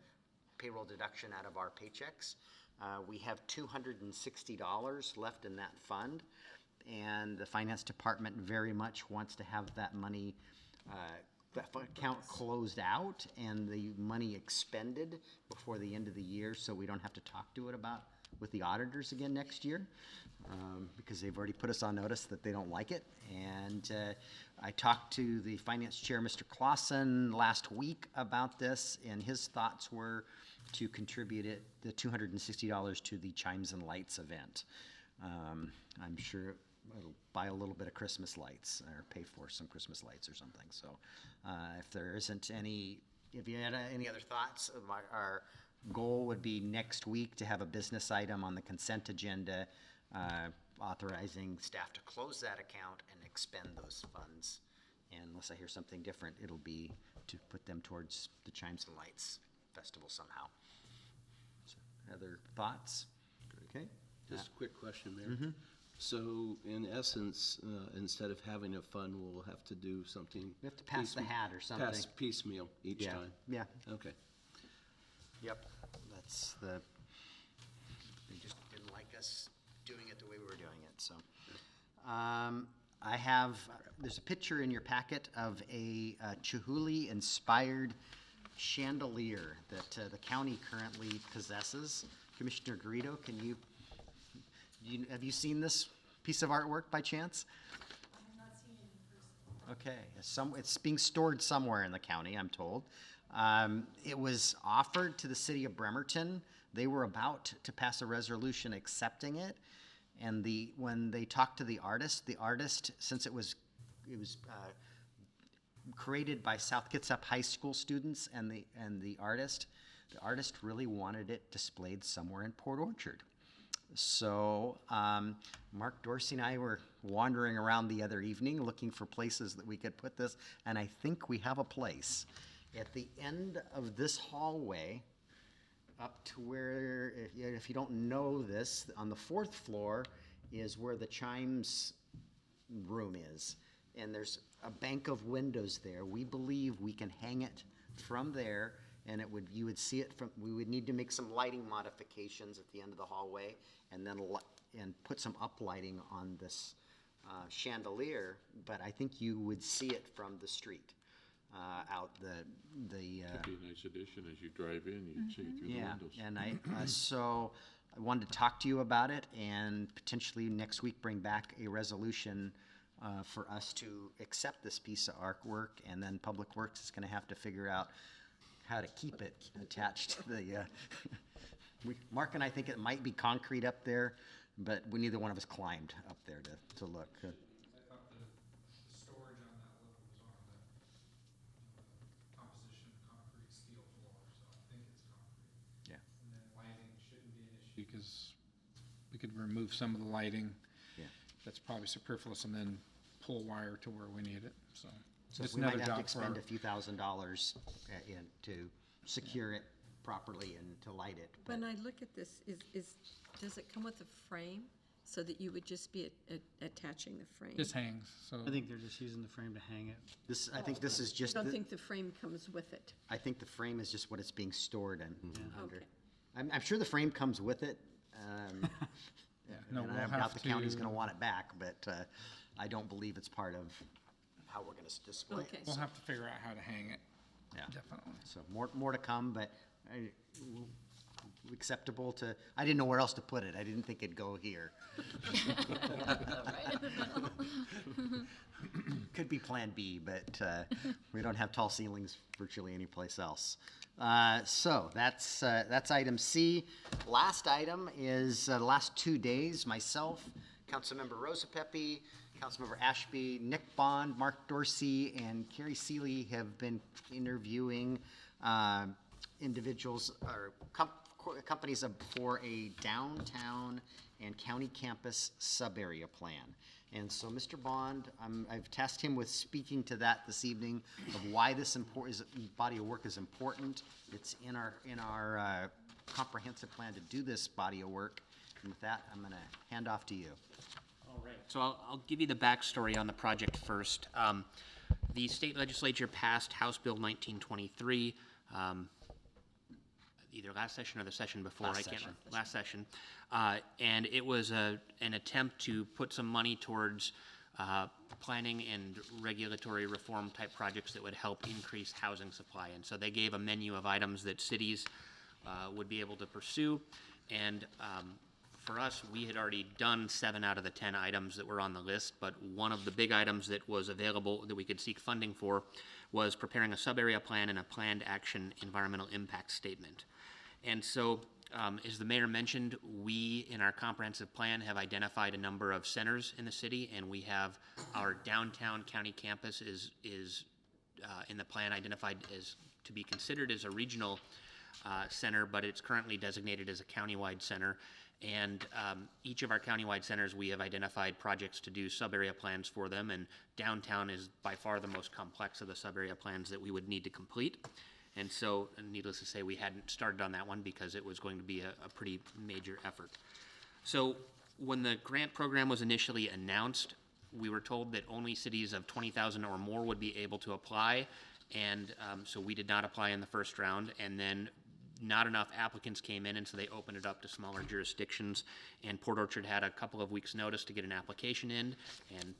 payroll deduction out of our paychecks. We have $260 left in that fund, and the finance department very much wants to have that money, that account closed out and the money expended before the end of the year, so we don't have to talk to it with the auditors again next year, because they've already put us on notice that they don't like it. And I talked to the finance chair, Mr. Clausen, last week about this, and his thoughts were to contribute the $260 to the Chimes and Lights event. I'm sure it'll buy a little bit of Christmas lights, or pay for some Christmas lights or something. So if you had any other thoughts, our goal would be next week to have a business item on the consent agenda authorizing staff to close that account and expend those funds. And unless I hear something different, it'll be to put them towards the Chimes and Lights Festival somehow. So, other thoughts? Okay. Just a quick question, Mayor. So in essence, instead of having a fund, we'll have to do something. We have to pass the hat or something. Pass piecemeal each Yeah. time? Yeah. Okay. Yep. They just didn't like us doing it the way we were doing it, so. There's a picture in your packet of a Chihuly-inspired chandelier that the county currently possesses. Commissioner Garrido, have you seen this piece of artwork by chance? I have not seen it in person. Okay, it's being stored somewhere in the county, I'm told. It was offered to the city of Bremerton. They were about to pass a resolution accepting it, and when they talked to the artist, since it was created by South Kitsap High School students and the artist really wanted it displayed somewhere in Port Orchard. So Mark Dorsey and I were wandering around the other evening looking for places that we could put this, and I think we have a place. At the end of this hallway, up to where, if you don't know this, on the 4th floor is where the Chimes room is. and there's a bank of windows there. We believe we can hang it from there, and you would see it from, we would need to make some lighting modifications at the end of the hallway, and then, and put some uplighting on this chandelier, but I think you would see it from the street, out the. It'd be a nice addition as you drive in, you'd see it through the Yeah, windows. and so I wanted to talk to you about it and potentially next week bring back a resolution for us to accept this piece of artwork, and then Public Works is gonna have to figure out how to keep it attached to the, Mark and I think it might be concrete up there, but neither one of us climbed up there to look. I thought the storage on that level was on the composition concrete steel floor, so I think it's concrete. Yeah. And then lighting shouldn't be an issue because we could remove some of the lighting. Yeah. That's probably superfluous and then pull wire to where we need it, so. So Just we might another have to job for expend our- a few $1,000s to secure it properly and to light it. but- When I look at this, does it come with a frame so that you would just be attaching the frame? Just hangs, so. I think they're just using the frame to hang it. I think this is I just, don't think the frame comes with it. I think the frame is just what it's being stored in. Under. Okay. I'm sure the frame comes with it. No, And we'll I doubt have the county's to- gonna want it back, but I don't believe it's part of how we're gonna display Okay. it. We'll have to figure out how to hang it, Yeah. definitely. So more to come, but acceptable to, I didn't know where else to put it. I didn't think it'd go here. Right in the middle. Could be Plan B, but we don't have tall ceilings virtually anyplace else. So that's item C. Last item is the last 2 days, myself, Councilmember Rosa Pepe, Councilmember Ashby, Nick Bond, Mark Dorsey, and Carrie Seeley have been interviewing individuals or companies for a downtown and county campus sub-area plan. And so, Mr. Bond, I've tasked him with speaking to that this evening of why this body of work is important. It's in our comprehensive plan to do this body of work. And with that, I'm going to hand off to you. All right, so I'll give you the backstory on the project first. The state legislature passed House Bill 1923, either last session or the session before. Last I can't session. remember. Last session. And it was an attempt to put some money towards planning and regulatory reform type projects that would help increase housing supply. And so they gave a menu of items that cities would be able to pursue. And for us, we had already done 7 out of the 10 items that were on the list, but one of the big items that was available that we could seek funding for was preparing a sub-area plan and a planned action environmental impact statement. And so, as the mayor mentioned, we, in our comprehensive plan, have identified a number of centers in the city, and we have our downtown county campus is in the plan identified as to be considered as a regional center, but it's currently designated as a countywide center. And each of our countywide centers, we have identified projects to do sub-area plans for them, and downtown is by far the most complex of the sub-area plans that we would need to complete. And so, needless to say, we hadn't started on that one because it was going to be a pretty major effort. So, when the grant program was initially announced, we were told that only cities of 20,000 or more would be able to apply, and so we did not apply in the first round, and then not enough applicants came in, and so they opened it up to smaller jurisdictions, and Port Orchard had a couple of weeks' notice to get an application in, and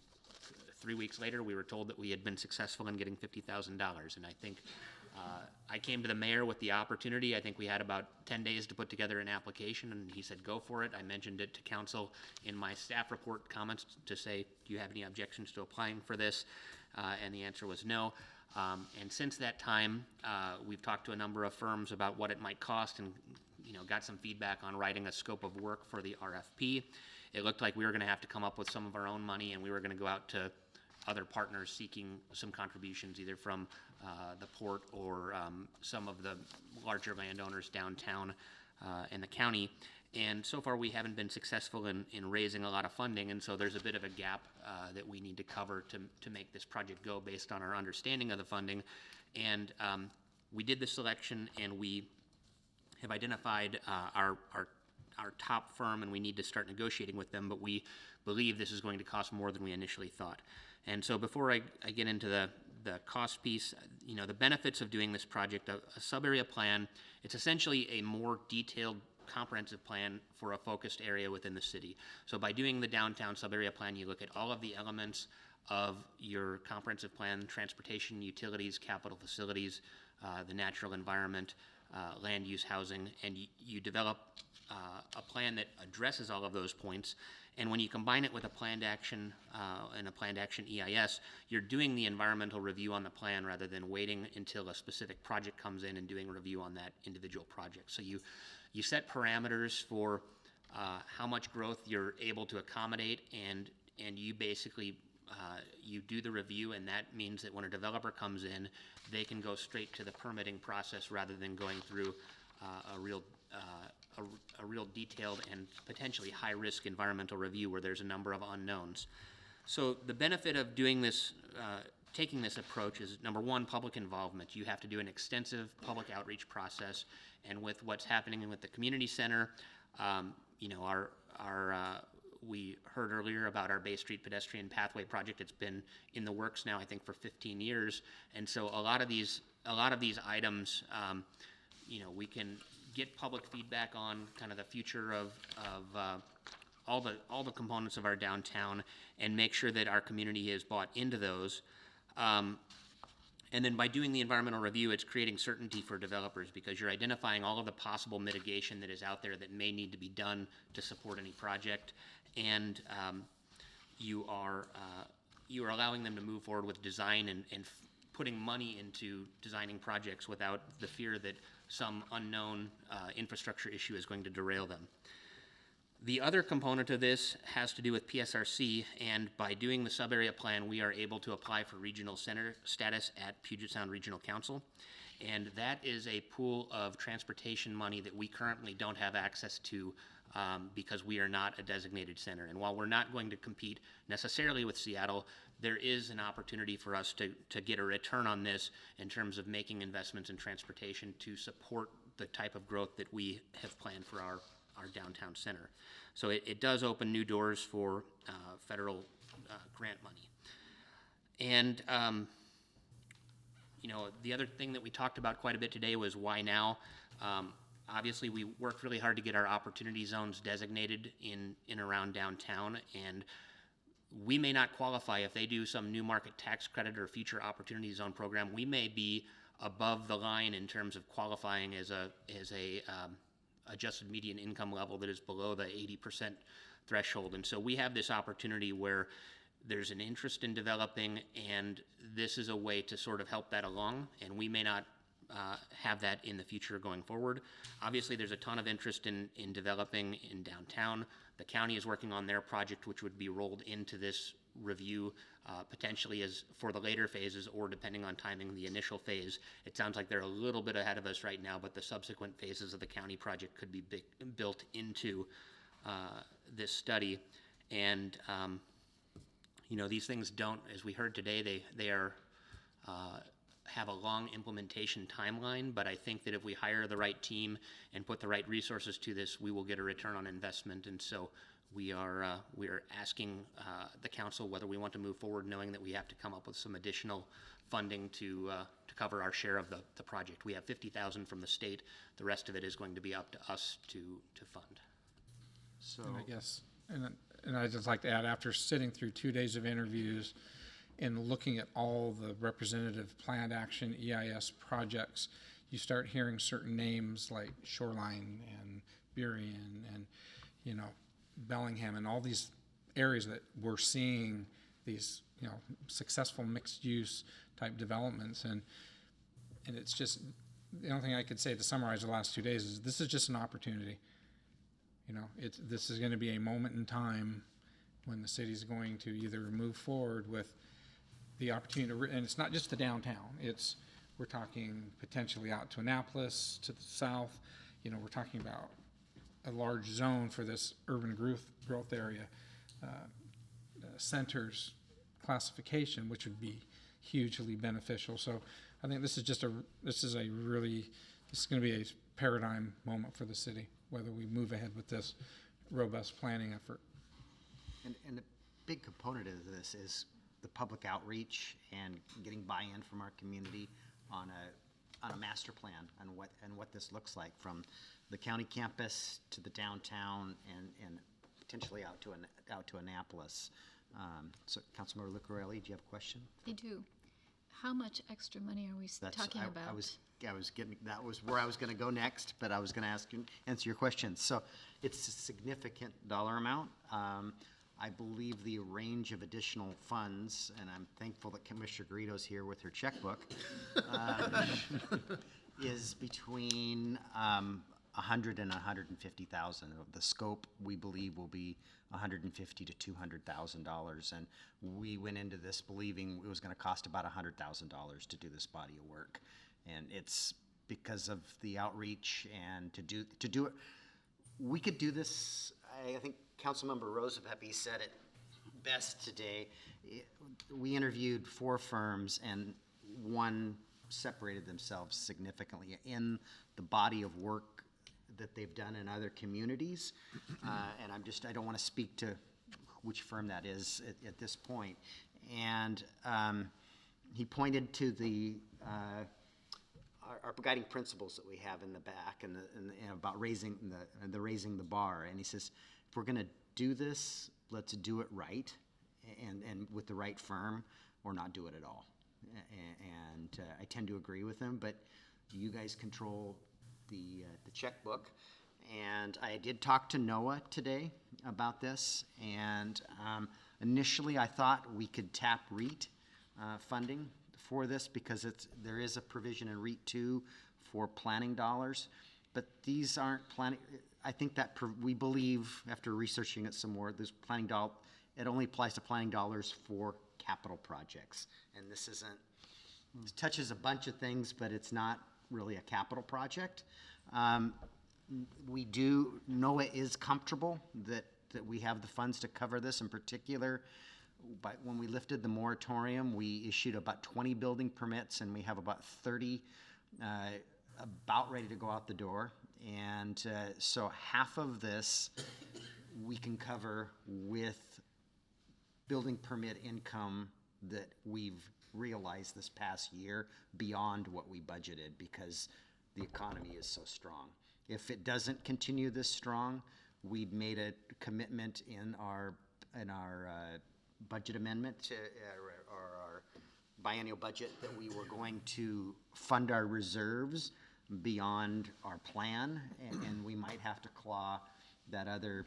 3 weeks later, we were told that we had been successful in getting $50,000, and I think I came to the mayor with the opportunity. I think we had about 10 days to put together an application, and he said, go for it. I mentioned it to council in my staff report comments to say, do you have any objections to applying for this? And the answer was no. And since that time, we've talked to a number of firms about what it might cost and got some feedback on writing a scope of work for the RFP. It looked like we were going to have to come up with some of our own money, and we were going to go out to other partners seeking some contributions, either from the port or some of the larger landowners downtown in the county. And so far, we haven't been successful in raising a lot of funding, and so there's a bit of a gap that we need to cover to make this project go based on our understanding of the funding. And we did the selection, and we have identified our our top firm and we need to start negotiating with them, but we believe this is going to cost more than we initially thought. And so before I get into the cost piece, the benefits of doing this project, a sub-area plan, it's essentially a more detailed comprehensive plan for a focused area within the city. So by doing the downtown sub-area plan, you look at all of the elements of your comprehensive plan: transportation, utilities, capital facilities, the natural environment, land use, housing, and you develop a plan that addresses all of those points. And when you combine it with a planned action and a planned action EIS, you're doing the environmental review on the plan rather than waiting until a specific project comes in and doing a review on that individual project. So you set parameters for how much growth you're able to accommodate, and you basically you do the review, and that means that when a developer comes in, they can go straight to the permitting process rather than going through a real detailed and potentially high-risk environmental review where there's a number of unknowns. So the benefit of doing this, taking this approach is, number one, public involvement. You have to do an extensive public outreach process, and with what's happening with the community center, we heard earlier about our Bay Street pedestrian pathway project. It's been in the works now, I think, for 15 years, and so a lot of these items, we can get public feedback on kind of the future of all the components of our downtown, and make sure that our community is bought into those. And then by doing the environmental review, it's creating certainty for developers, because you're identifying all of the possible mitigation that is out there that may need to be done to support any project, and you are allowing them to move forward with design and putting money into designing projects without the fear that some unknown infrastructure issue is going to derail them. The other component of this has to do with PSRC, and by doing the sub-area plan, we are able to apply for regional center status at Puget Sound Regional Council, and that is a pool of transportation money that we currently don't have access to because we are not a designated center. And while we're not going to compete necessarily with Seattle, there is an opportunity for us to get a return on this in terms of making investments in transportation to support the type of growth that we have planned for our downtown center. So it does open new doors for federal grant money. And the other thing that we talked about quite a bit today was why now. Obviously, we worked really hard to get our opportunity zones designated in around downtown, and we may not qualify if they do some new market tax credit or future opportunity zone program. We may be above the line in terms of qualifying as a adjusted median income level that is below the 80% threshold. And so we have this opportunity where there's an interest in developing, and this is a way to sort of help that along, and we may not have that in the future going forward. Obviously, there's a ton of interest in developing in downtown. The county is working on their project, which would be rolled into this review potentially as for the later phases, or depending on timing, the initial phase. It sounds like they're a little bit ahead of us right now, but the subsequent phases of the county project could be built into this study. And these things don't, as we heard today, they are have a long implementation timeline, but I think that if we hire the right team and put the right resources to this, we will get a return on investment. And so we are asking the council whether we want to move forward, knowing that we have to come up with some additional funding to cover our share of the project. We have $50,000 from the state. The rest of it is going to be up to us to fund. So And I guess, and I'd just like to add, after sitting through 2 days of interviews and looking at all the representative planned action EIS projects, you start hearing certain names like Shoreline and Burien and, Bellingham, and all these areas that we're seeing these, successful mixed-use type developments. And it's just, the only thing I could say to summarize the last 2 days is this is just an opportunity. This is going to be a moment in time when the city's going to either move forward with the opportunity to, and it's not just the downtown. We're talking potentially out to Annapolis, to the south. We're talking about a large zone for this urban growth area, centers classification, which would be hugely beneficial. So I think this is going to be a paradigm moment for the city. whether we move ahead with this robust planning effort. And a big component of this is the public outreach and getting buy-in from our community on a master plan and what this looks like, from the county campus to the downtown and potentially out to Annapolis. So Councilmember Lucarelli, do you have a question? I do. How much extra money are we talking about? That was where I was gonna go next, but I was gonna answer your question. So it's a significant dollar amount. I believe the range of additional funds, and I'm thankful that Commissioner Garrido's here with her checkbook, is between 100 and 150,000. The scope, we believe, will be 150 to $200,000, and we went into this believing it was going to cost about $100,000 to do this body of work, and it's because of the outreach and to do it. We could do this. I think Councilmember Rosapepe said it best today. We interviewed 4 firms, and one separated themselves significantly in the body of work that they've done in other communities. And I don't want to speak to which firm that is at this point. And he pointed to our guiding principles that we have in the back and about raising the bar. And he says, if we're going to do this, let's do it right and with the right firm, or not do it at all. And I tend to agree with him, but you guys control the checkbook. And I did talk to Noah today about this, and initially I thought we could tap REIT funding for this because there is a provision in REIT 2 for planning dollars, but these aren't planning. I think that we believe, after researching it some more, this planning dollar, it only applies to planning dollars for capital projects, and this isn't. It touches a bunch of things, but it's not really a capital project. Noah is comfortable that we have the funds to cover this. In particular, but when we lifted the moratorium, we issued about 20 building permits, and we have about 30 about ready to go out the door. And so half of this we can cover with building permit income that we've realized this past year beyond what we budgeted, because the economy is so strong. If it doesn't continue this strong, we've made a commitment in our budget amendment to our biennial budget that we were going to fund our reserves beyond our plan, and we might have to claw that other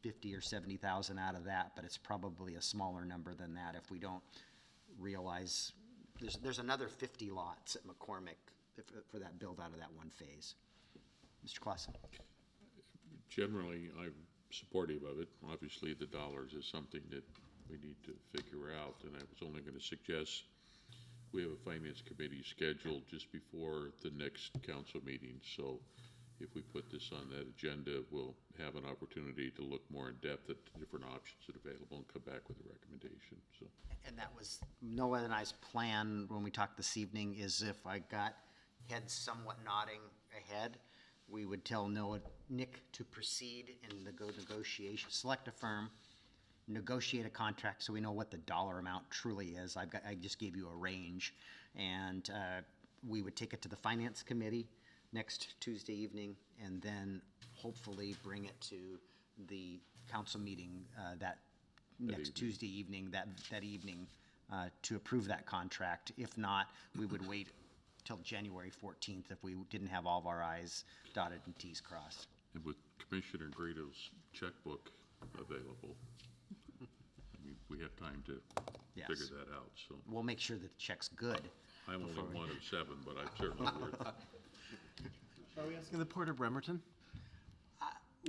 50 or 70,000 out of that, but it's probably a smaller number than that if we don't realize there's another 50 lots at McCormick for that build out of that one phase. Mr. Clausen. Generally, I'm supportive of it. Obviously, the dollars is something that we need to figure out, and I was only going to suggest we have a finance committee scheduled just before the next council meeting. So if we put this on that agenda, we'll have an opportunity to look more in depth at the different options that are available and come back with a recommendation. So. And that was Noah and I's plan when we talked this evening, is if I got heads somewhat nodding ahead, we would tell Nick to proceed in the negotiation, select a firm, negotiate a contract so we know what the dollar amount truly is. I just gave you a range, and we would take it to the finance committee next Tuesday evening, and then hopefully bring it to the council meeting that next Tuesday evening, that evening, to approve that contract. If not, we would wait till January 14th if we didn't have all of our I's dotted and T's crossed. And with Commissioner Garrido's checkbook available, we have time to figure that out. So we'll make sure that the check's good. I'm only one of 7, but I'm certainly worth it. Are we asking the Port of Bremerton?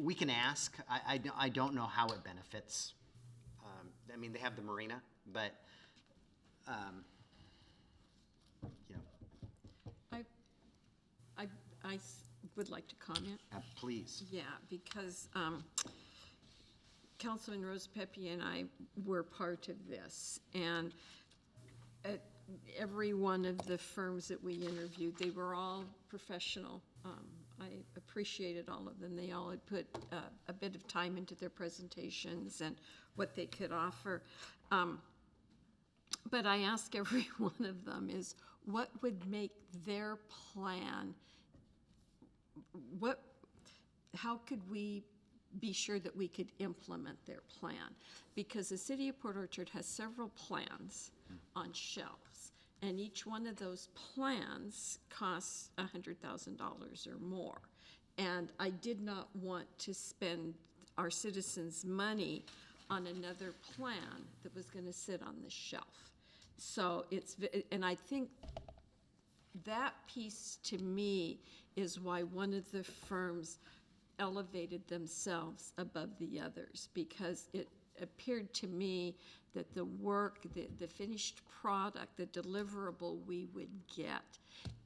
We can ask. I don't know how it benefits. I mean, they have the marina, but you know. I would like to comment. Please. Yeah, because Councilman Rosapepe and I were part of this, and every one of the firms that we interviewed, they were all professional I appreciated all of them. They all had put a bit of time into their presentations and what they could offer. But I ask every one of them is, what would make their plan, how could we be sure that we could implement their plan? Because the city of Port Orchard has several plans on shelves, and each one of those plans costs $100,000 or more. And I did not want to spend our citizens' money on another plan that was going to sit on the shelf. So and I think that piece to me is why one of the firms elevated themselves above the others, because it appeared to me that the work, the finished product, the deliverable we would get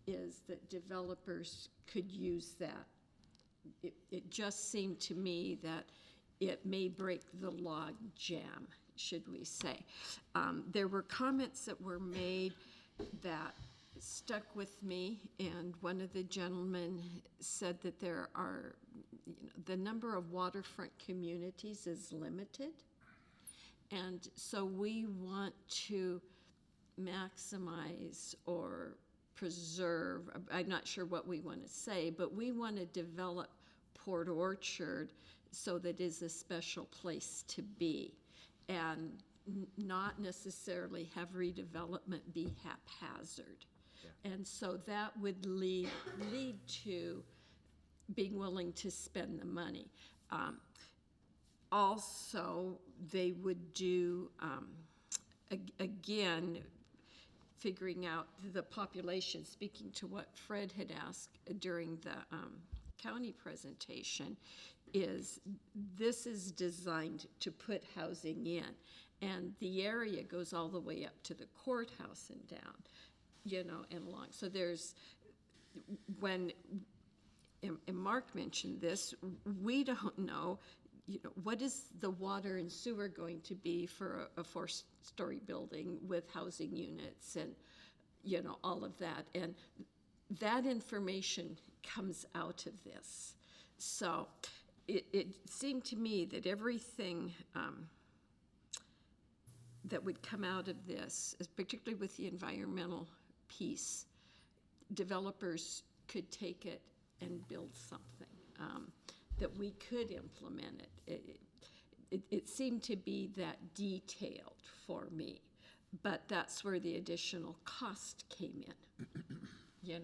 is that developers could use that. It just seemed to me that it may break the log jam, should we say. There were comments that were made that stuck with me, and one of the gentlemen said that there are, the number of waterfront communities is limited, and so we want to maximize or preserve, I'm not sure what we want to say, but we want to develop Port Orchard so that it's a special place to be, and not necessarily have redevelopment be haphazard. And so that would lead to being willing to spend the money. Also, they would do, again, figuring out the population, speaking to what Fred had asked during the county presentation, this is designed to put housing in. And the area goes all the way up to the courthouse and down, and along. So there's, and Mark mentioned this, we don't know, what is the water and sewer going to be for a four-story building with housing units and, all of that. And that information comes out of this. So it seemed to me that everything that would come out of this, particularly with the environmental piece, developers could take it and build something that we could implement it. It seemed to be that detailed for me, but that's where the additional cost came in,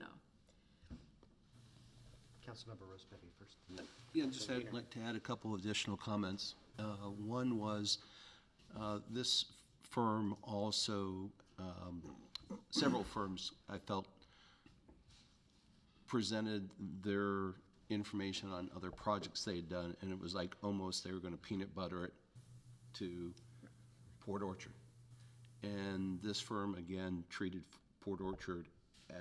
Councilmember Rosebecky first. Yeah, just I'd like to add a couple of additional comments. One was this firm also, several firms I felt presented their information on other projects they had done, and it was like almost they were going to peanut butter it to Port Orchard. And this firm, again, treated Port Orchard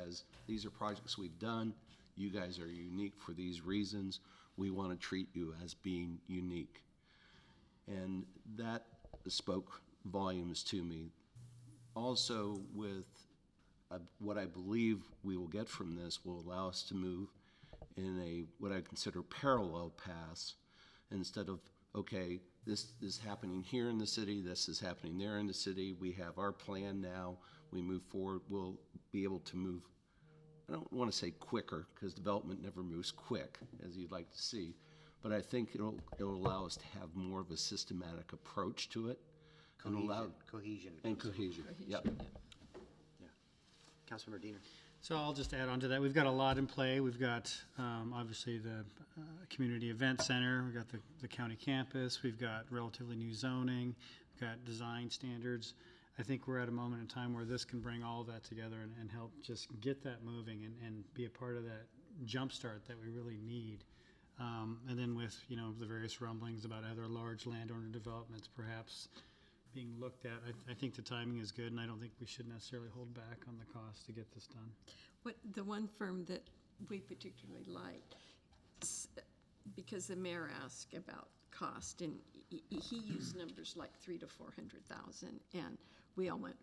as, these are projects we've done. You guys are unique for these reasons. We want to treat you as being unique. And that spoke volumes to me. Also, with what I believe we will get from this will allow us to move in a, what I consider parallel paths, instead of, okay, this is happening here in the city, this is happening there in the city, we have our plan now, we move forward, we'll be able to move, I don't want to say quicker, because development never moves quick, as you'd like to see, but I think it'll allow us to have more of a systematic approach to it. Cohesion. Yep. Yeah. Councilmember Diener. So I'll just add on to that. We've got a lot in play. We've got obviously the community event center. We've got the county campus. We've got relatively new zoning. We've got design standards. I think we're at a moment in time where this can bring all of that together and help just get that moving and be a part of that jumpstart that we really need. And then with, the various rumblings about other large landowner developments perhaps being looked at, I think the timing is good, and I don't think we should necessarily hold back on the cost to get this done. The one firm that we particularly liked, because the mayor asked about cost, and he used numbers like $300,000 to $400,000, and we all went,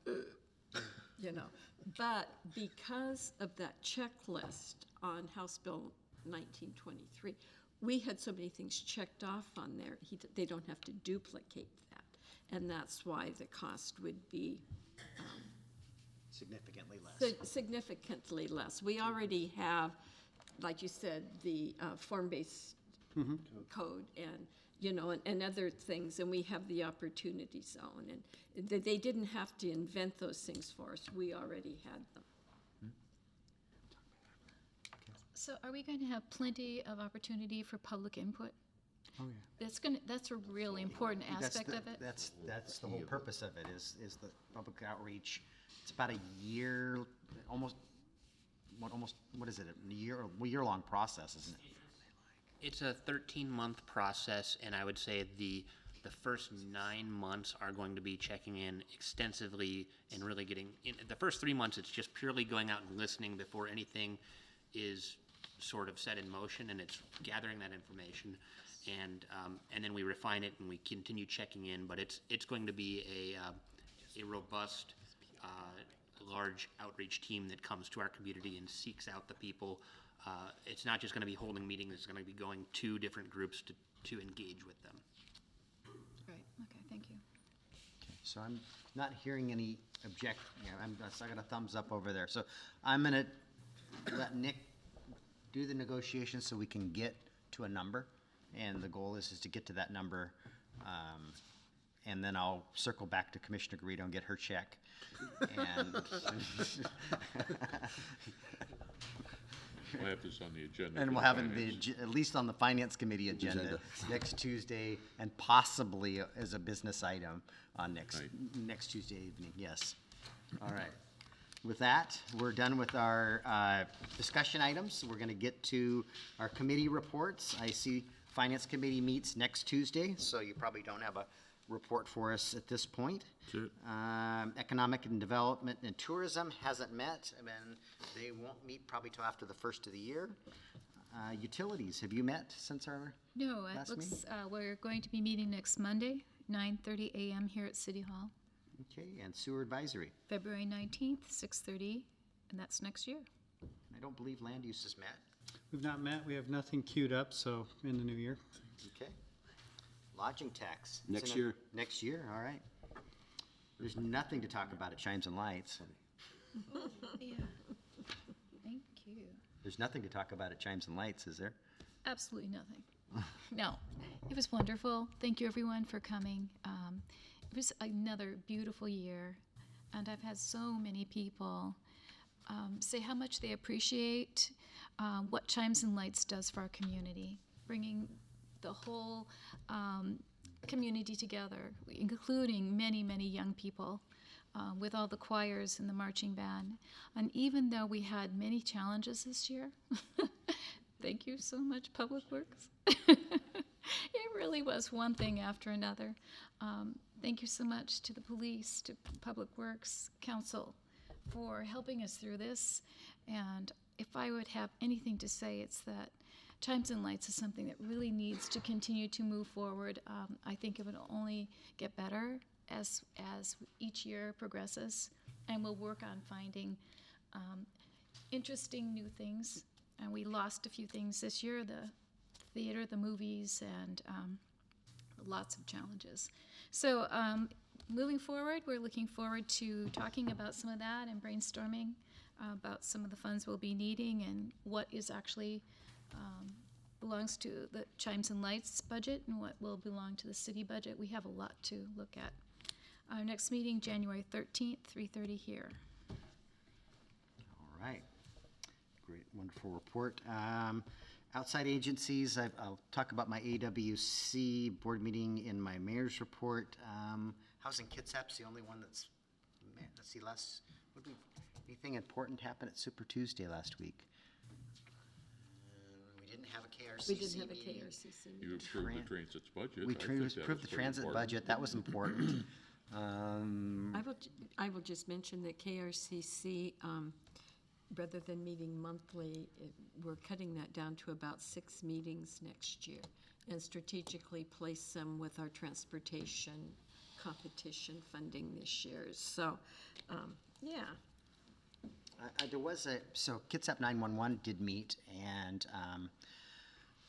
But because of that checklist on House Bill 1923. We had so many things checked off on there, they don't have to duplicate that. And that's why the cost would be Significantly less. significantly less. We already have, like you said, the form-based code and, you know, and other things, and we have the opportunity zone. And they didn't have to invent those things for us. We already had them. So are we going to have plenty of opportunity for public input? Oh, yeah. That's a really important aspect of it. That's the whole purpose of it, is the public outreach. It's about a year, what is it, a year-long process, isn't it? It's a 13-month process, and I would say the first 9 months are going to be checking in extensively and really getting in. The first 3 months, it's just purely going out and listening before anything is sort of set in motion, and it's gathering that information, and then we refine it and we continue checking in. But it's going to be a robust, large outreach team that comes to our community and seeks out the people. It's not just going to be holding meetings; it's going to be going to different groups to engage with them. Right, okay, thank you. So I'm not hearing any I got a thumbs up over there. So I'm gonna let Nick do the negotiations so we can get to a number. And the goal is to get to that number. And then I'll circle back to Commissioner Garrido and get her check. And We'll have this on the agenda. and for we'll the have it in finance. at least on the Finance Committee agenda next Tuesday, and possibly as a business item on next Tuesday evening, yes. All right. With that, we're done with our discussion items. We're going to get to our committee reports. I see Finance Committee meets next Tuesday, so you probably don't have a report for us at this point. That's it. Economic and Development and Tourism hasn't met, and they won't meet probably till after the first of the year. Utilities, have you met since our No, it last looks, meeting? we're going to be meeting next Monday, 9:30 a.m. here at City Hall, Okay, and Sewer Advisory. February 19th, 6:30, and that's next year. I don't believe Land Use has met. We've not met, we have nothing queued up, so in the new year. Okay. Lodging tax. Next year. Next year, all right. There's nothing to talk about at Chimes and Lights. Yeah. Thank you. There's nothing to talk about at Chimes and Lights, is there? Absolutely nothing. No, it was wonderful. Thank you, everyone, for coming. It was another beautiful year, and I've had so many people say how much they appreciate what Chimes and Lights does for our community, bringing the whole community together, including many, many young people, with all the choirs and the marching band. And even though we had many challenges this year, thank you so much, Public Works. It really was one thing after another. Thank you so much to the police, to Public Works Council for helping us through this. And if I would have anything to say, it's that Chimes and Lights is something that really needs to continue to move forward. I think it will only get better as each year progresses, and we'll work on finding interesting new things. And we lost a few things this year, the theater, the movies, and lots of challenges. So moving forward, we're looking forward to talking about some of that and brainstorming about some of the funds we'll be needing and what is actually belongs to the Chimes and Lights budget and what will belong to the city budget. We have a lot to look at. Our next meeting, January 13th, 3:30 here. All right. Great, wonderful report. Outside agencies, I'll talk about my AWC board meeting in my mayor's report. Housing Kitsap's the only one that's, let's see, anything important happened at Super Tuesday last week? We didn't have a KRCC We didn't have a meeting. KRCC You meeting. approved the transit's budget. We I think that approved was the very transit important. budget, that was important. I will just mention that KRCC, rather than meeting monthly, we're cutting that down to about 6 meetings next year and strategically place them with our transportation competition funding this year. So, yeah. There was so Kitsap 911 did meet, and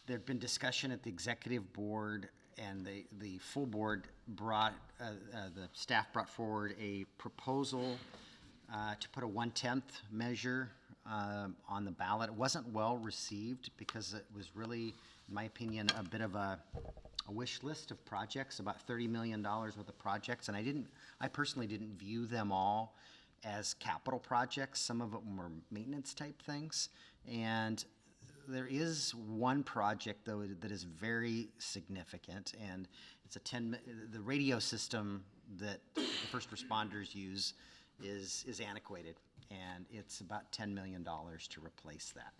there'd been discussion at the executive board, and the full board brought, the staff brought forward a proposal to put a 1/10 measure on the ballot. It wasn't well received because it was really, in my opinion, a bit of a wish list of projects, about $30 million worth of projects, and I personally didn't view them all as capital projects. Some of them were maintenance type things, and there is one project though that is very significant, and it's the radio system that the first responders use is antiquated, and it's about $10 million to replace that.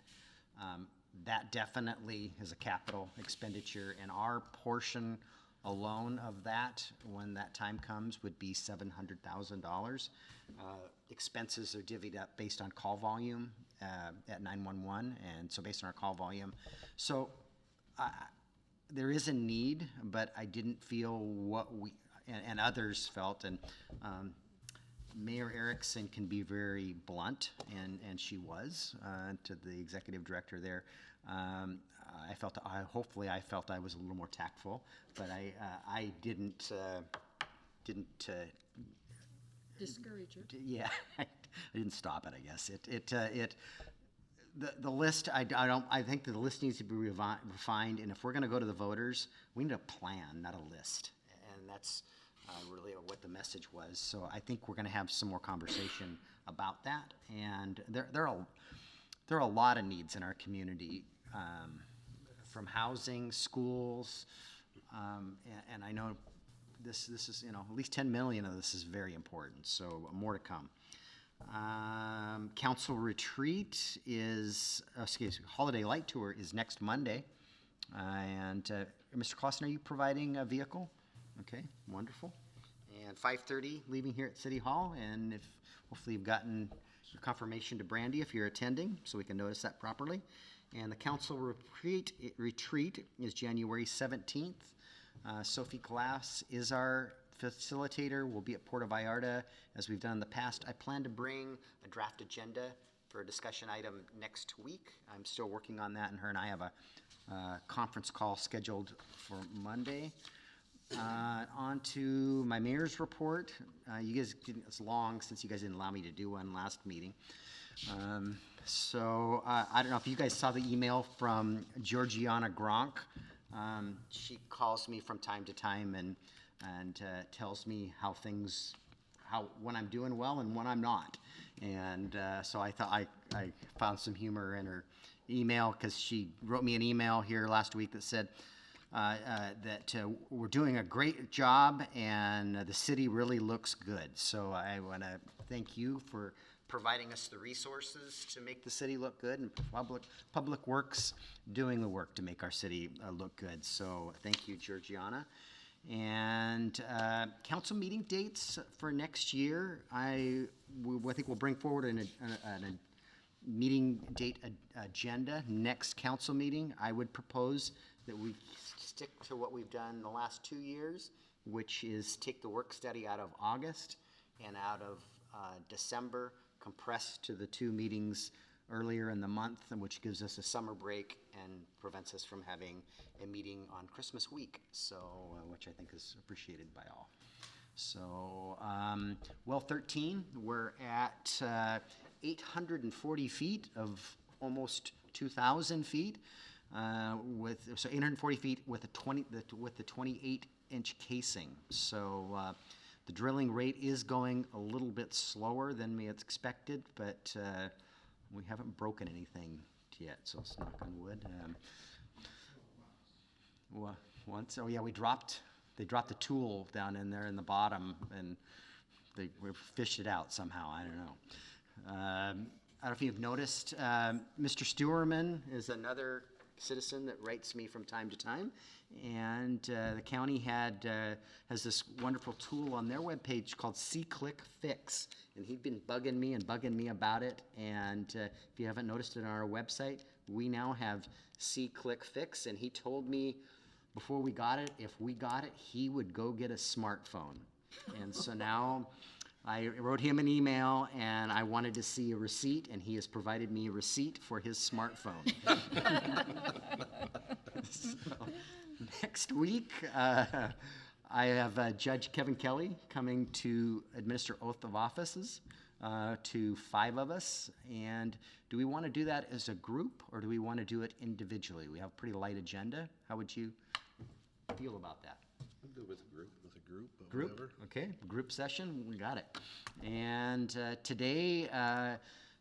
That definitely is a capital expenditure, and our portion alone of that, when that time comes, would be $700,000. Expenses are divvied up based on call volume at 911, and so based on our call volume. So there is a need, but I didn't feel what we and others felt, and Mayor Erickson can be very blunt, and she was to the executive director there. Hopefully I felt I was a little more tactful, but I didn't Discourage it. yeah, I didn't stop it, I guess. The list, I think the list needs to be refined, and if we're gonna go to the voters, we need a plan, not a list. And that's really what the message was. So I think we're gonna have some more conversation about that. And there are a lot of needs in our community, from housing, schools, and I know this is, at least 10 million of this is very important, so more to come. Council retreat holiday light tour is next Monday. And Mr. Clausen, are you providing a vehicle? Okay, wonderful. And 5:30, leaving here at City Hall, and hopefully you've gotten your confirmation to Brandy if you're attending, so we can notice that properly. And the council retreat is January 17th. Sophie Glass is our facilitator. We'll be at Puerto Vallarta as we've done in the past. I plan to bring a draft agenda for a discussion item next week. I'm still working on that, and her and I have a conference call scheduled for Monday. On to my mayor's report. You guys, it's long since you guys didn't allow me to do one last meeting. So I don't know if you guys saw the email from Georgiana Gronk. She calls me from time to time and tells me when I'm doing well and when I'm not. And so I thought I found some humor in her email, because she wrote me an email here last week that said that we're doing a great job and the city really looks good. So I want to thank you for providing us the resources to make the city look good, and Public Works doing the work to make our city look good. So thank you, Georgiana. And council meeting dates for next year, I think we'll bring forward a meeting date agenda next council meeting. I would propose that we stick to what we've done the last 2 years, which is take the work study out of August and out of December, compressed to the 2 meetings earlier in the month, which gives us a summer break and prevents us from having a meeting on Christmas week, so which I think is appreciated by all. So, well 13, we're at 840 feet of almost 2,000 feet, so 840 feet with the 28-inch casing. So the drilling rate is going a little bit slower than we had expected, but we haven't broken anything yet, so let's knock on wood. Once, they dropped the tool down in there in the bottom, and we fished it out somehow. I don't know. I don't know if you've noticed, Mr. Stewerman is another citizen that writes me from time to time, and the county has this wonderful tool on their webpage called C-Click Fix, and he'd been bugging me about it. And if you haven't noticed it on our website, we now have C-Click Fix, and he told me before we got it, if we got it, he would go get a smartphone. And so now I wrote him an email, and I wanted to see a receipt, and he has provided me a receipt for his smartphone. So, next week, I have Judge Kevin Kelly coming to administer oath of offices to 5 of us. And do we want to do that as a group, or do we want to do it individually? We have a pretty light agenda. How would you feel about that? I'm good with a group, but Group, whatever. okay, group session, we got it. And today,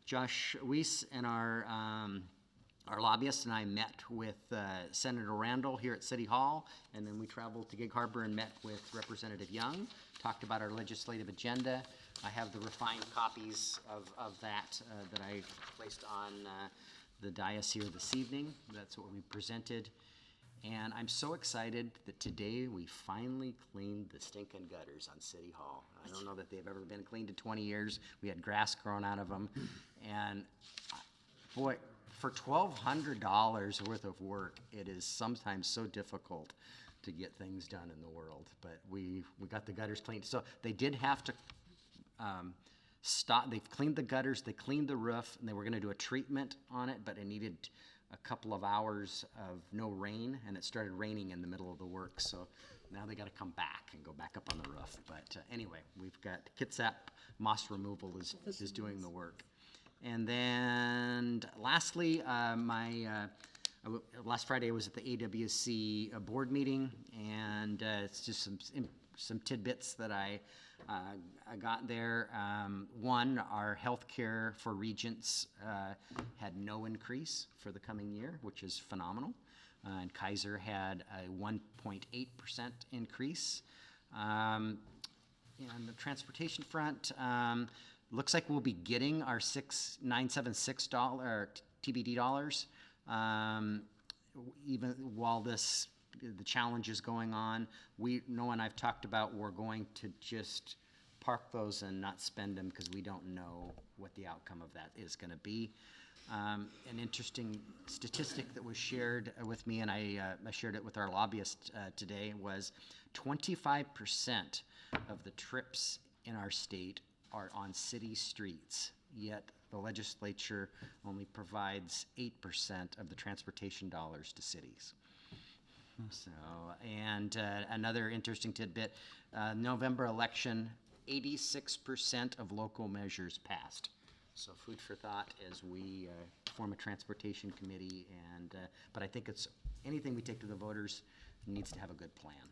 Josh Weiss and our lobbyist and I met with Senator Randall here at City Hall, and then we traveled to Gig Harbor and met with Representative Young, talked about our legislative agenda. I have the refined copies of that that I placed on the dais here this evening. That's what we presented. And I'm so excited that today we finally cleaned the stinking gutters on City Hall. I don't know that they've ever been cleaned in 20 years. We had grass growing out of them. And boy, for $1,200 worth of work, it is sometimes so difficult to get things done in the world. But we got the gutters cleaned. So they did have to stop. They've cleaned the gutters, they cleaned the roof, and they were going to do a treatment on it, but it needed a couple of hours of no rain, and it started raining in the middle of the work, so now they got to come back and go back up on the roof. But anyway, we've got Kitsap Moss Removal is doing the work. And then lastly, last Friday I was at the AWC board meeting, and it's just some tidbits that I got there. One, our healthcare for regents had no increase for the coming year, which is phenomenal. And Kaiser had a 1.8% increase. And the transportation front, looks like we'll be getting our $976 TBD dollars, even while the challenge is going on. Noah and I've talked about we're going to just park those and not spend them because we don't know what the outcome of that is going to be. An interesting statistic that was shared with me, and I shared it with our lobbyist today, was 25% of the trips in our state are on city streets, yet the legislature only provides 8% of the transportation dollars to cities. So, and another interesting tidbit, November election, 86% of local measures passed. So food for thought as we form a transportation committee, and but I think it's anything we take to the voters needs to have a good plan.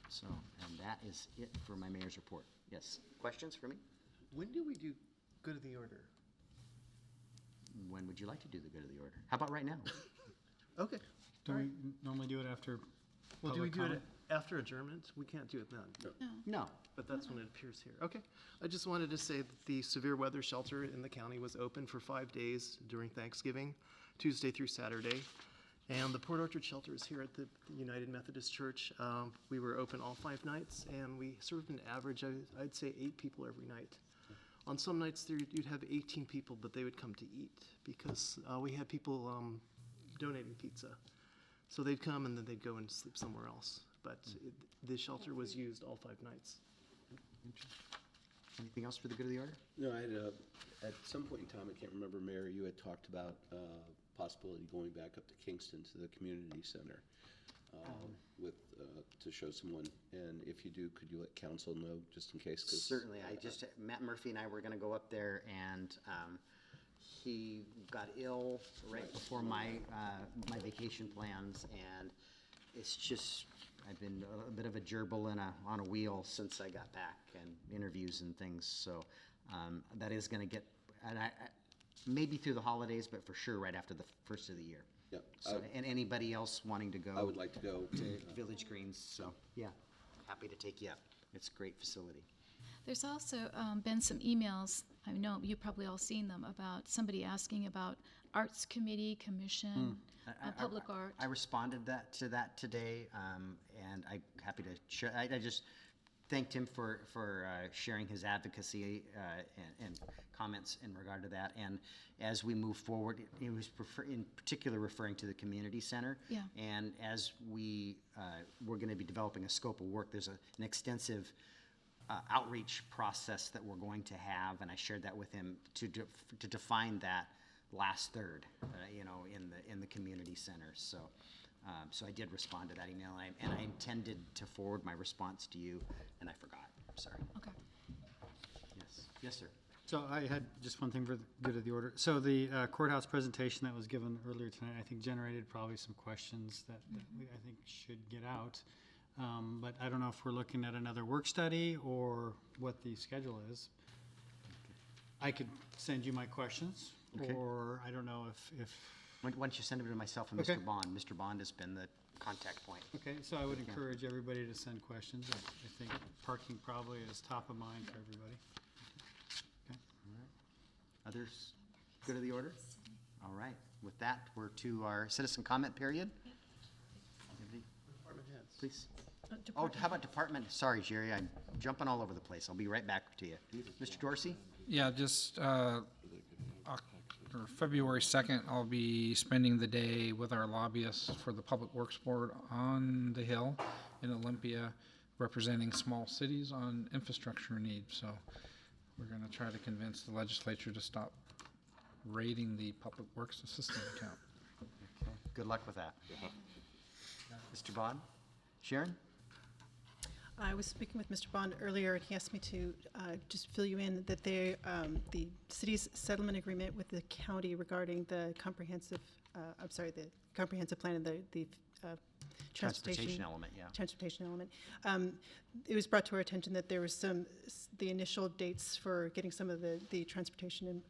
So, and that is it for my mayor's report. Yes, questions for me? When do we do good of the order? When would you like to do the good of the order? How about right now? Okay. Do we normally do it after Well, do we public do it comment? after adjournment? We can't do it then. No. But that's when it appears here. Okay. I just wanted to say that the severe weather shelter in the county was open for 5 days during Thanksgiving, Tuesday through Saturday. And the Port Orchard shelter is here at the United Methodist Church. We were open all 5 nights, and we served an average, I'd say 8 people every night. On some nights you'd have 18 people, but they would come to eat because we had people donating pizza. So they'd come and then they'd go and sleep somewhere else. But the shelter was used all 5 nights. Anything else for the good of the order? No, I had, at some point in time, I can't remember, Mayor, you had talked about possibility going back up to Kingston to the community center with, to show someone. And if you do, could you let council know just in case? 'Cause, Certainly. Matt Murphy and I were going to go up there, and he got ill right before my vacation plans, and it's just, I've been a bit of a gerbil on a wheel since I got back, and interviews and things. So that is going to get, and I maybe through the holidays, but for sure right after the first of the year. Yeah. So, and anybody else wanting to go? I would like to go. to Village Greens. So yeah, happy to take you up. It's a great facility. There's also been some emails, I know you've probably all seen them, about somebody asking about Arts Committee, Commission, Public Art. I responded to that today, and I'm happy to share. I just thanked him for sharing his advocacy and comments in regard to that. And as we move forward, he was in particular referring to the community center. Yeah. And as we're going to be developing a scope of work, there's an extensive outreach process that we're going to have, and I shared that with him to define that last third, you know, in the community centers. So, so I did respond to that email, and I intended to forward my response to you, and I forgot. Sorry. Okay. Yes. Yes, sir. So I had just one thing for the good of the order. So the courthouse presentation that was given earlier tonight, I think generated probably some questions that we, I think, should get out. But I don't know if we're looking at another work study or what the schedule is. I could send you my questions, Okay. or I don't know if Why don't you send them to myself and Okay. Mr. Bond? Mr. Bond has been the contact point. okay, so I would encourage everybody to send questions. I think parking probably is top of mind for everybody. Okay. Others, good of the order? All right. With that, we're to our citizen comment period. Anybody? Please. Oh, how about department? Sorry, Jerry, I'm jumping all over the place. I'll be right back to you. Mr. Dorsey? Yeah, just February 2nd, I'll be spending the day with our lobbyists for the Public Works Board on the Hill in Olympia, representing small cities on infrastructure needs. So we're going to try to convince the legislature to stop raiding the Public Works Assistant account. Okay. Good luck with that. Mr. Bond? Sharon? I was speaking with Mr. Bond earlier, and he asked me to just fill you in that the city's settlement agreement with the county regarding the comprehensive, the comprehensive plan and the Transportation element, yeah. transportation element. It was brought to our attention that there was the initial dates for getting some of the transportation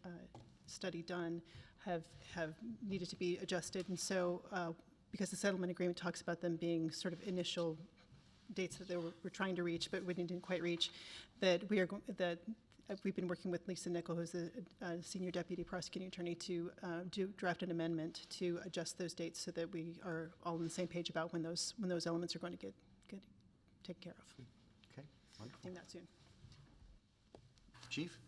study done have needed to be adjusted, and so because the settlement agreement talks about them being sort of initial dates that they were trying to reach, but we didn't quite reach, that we've been working with Lisa Nickel, who's the senior deputy prosecuting attorney, to draft an amendment to adjust those dates so that we are all on the same page about when those elements are going to get taken care of. Okay, wonderful. Doing that soon. Chief?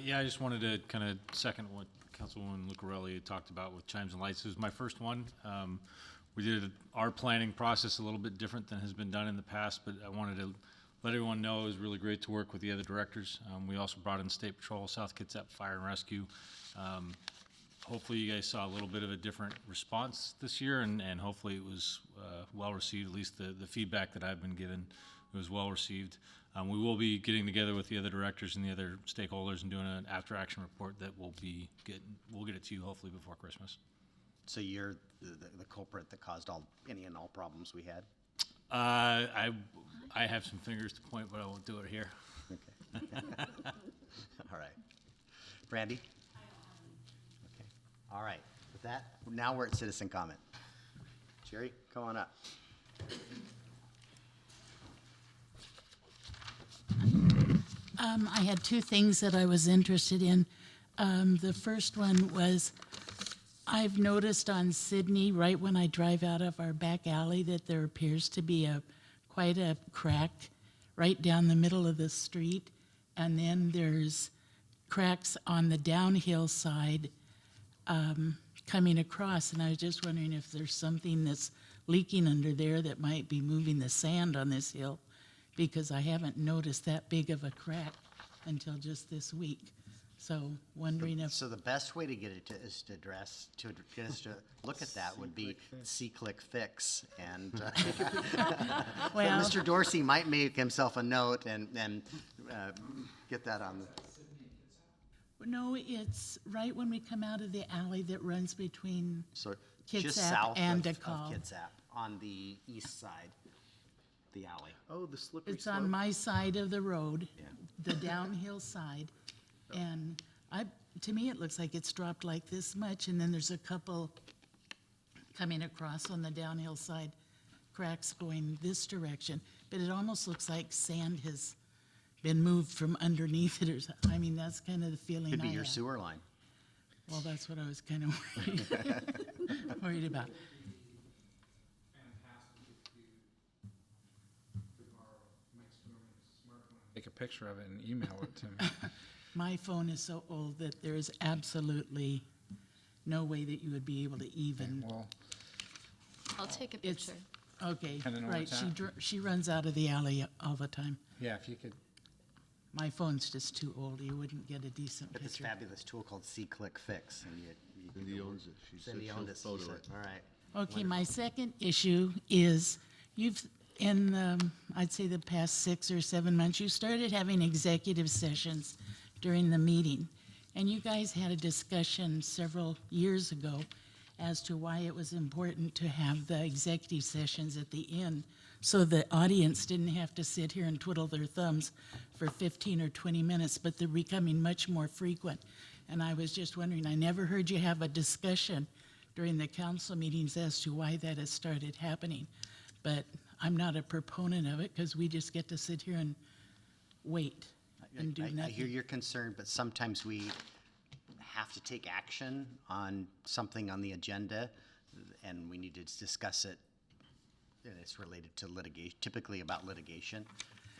Yeah, I just wanted to kind of second what Councilwoman Lucarelli had talked about with Chimes and Lights. It was my first one. We did our planning process a little bit different than has been done in the past, but I wanted to let everyone know it was really great to work with the other directors. We also brought in State Patrol, South Kitsap Fire and Rescue. Hopefully you guys saw a little bit of a different response this year, and hopefully it was well received, at least the feedback that I've been given, it was well received. We will be getting together with the other directors and the other stakeholders and doing an after-action report that we'll get it to you hopefully before Christmas. So you're the culprit that caused any and all problems we had? I have some fingers to point, but I won't do it here. Okay. All right. Brandy? Okay. All right. With that, now we're at citizen comment. Jerry, come on up. I had two things that I was interested in. The first one was, I've noticed on Sydney, right when I drive out of our back alley, that there appears to be quite a crack right down the middle of the street, and then there's cracks on the downhill side coming across, and I was just wondering if there's something that's leaking under there that might be moving the sand on this hill, because I haven't noticed that big of a crack until just this week. So wondering if... So the best way to get it to get us to look at that would be C-Click Fix. And Well- Mr. Dorsey might make himself a note and get that on the... No, it's right when we come out of the alley that runs between So just Kitsap south and of DeKalb. Kitsap, on the east side, the alley. Oh, the slippery It's slope. on my side of the road, Yeah. the downhill side. And to me, it looks like it's dropped like this much, and then there's a couple coming across on the downhill side, cracks going this direction. But it almost looks like sand has been moved from underneath it, or something. I mean, that's kind of the feeling I Could have. be your sewer line. Well, that's what I was kind of worried about. Take a picture of it and email it to me. My phone is so old that there is absolutely no way that you would be able to even. Well, I'll take a It's, picture. okay, Kinda know right, what's that. she runs out of the alley all the time. yeah, if you could My phone's just too old. You wouldn't get a decent Got this picture. fabulous tool called C-Click Fix, and you can Cindy go- owns it. She said Cindy she'll owned it, so photo she said, it. all right. Okay, my second issue is you've, in, I'd say the past 6 or 7 months, you started having executive sessions during the meeting. And you guys had a discussion several years ago as to why it was important to have the executive sessions at the end so the audience didn't have to sit here and twiddle their thumbs for 15 or 20 minutes, but they're becoming much more frequent. And I was just wondering, I never heard you have a discussion during the council meetings as to why that has started happening. But I'm not a proponent of it because we just get to sit here and wait and do nothing. I hear your concern, but sometimes we have to take action on something on the agenda, and we need to discuss it, and it's related to litigation, typically about litigation.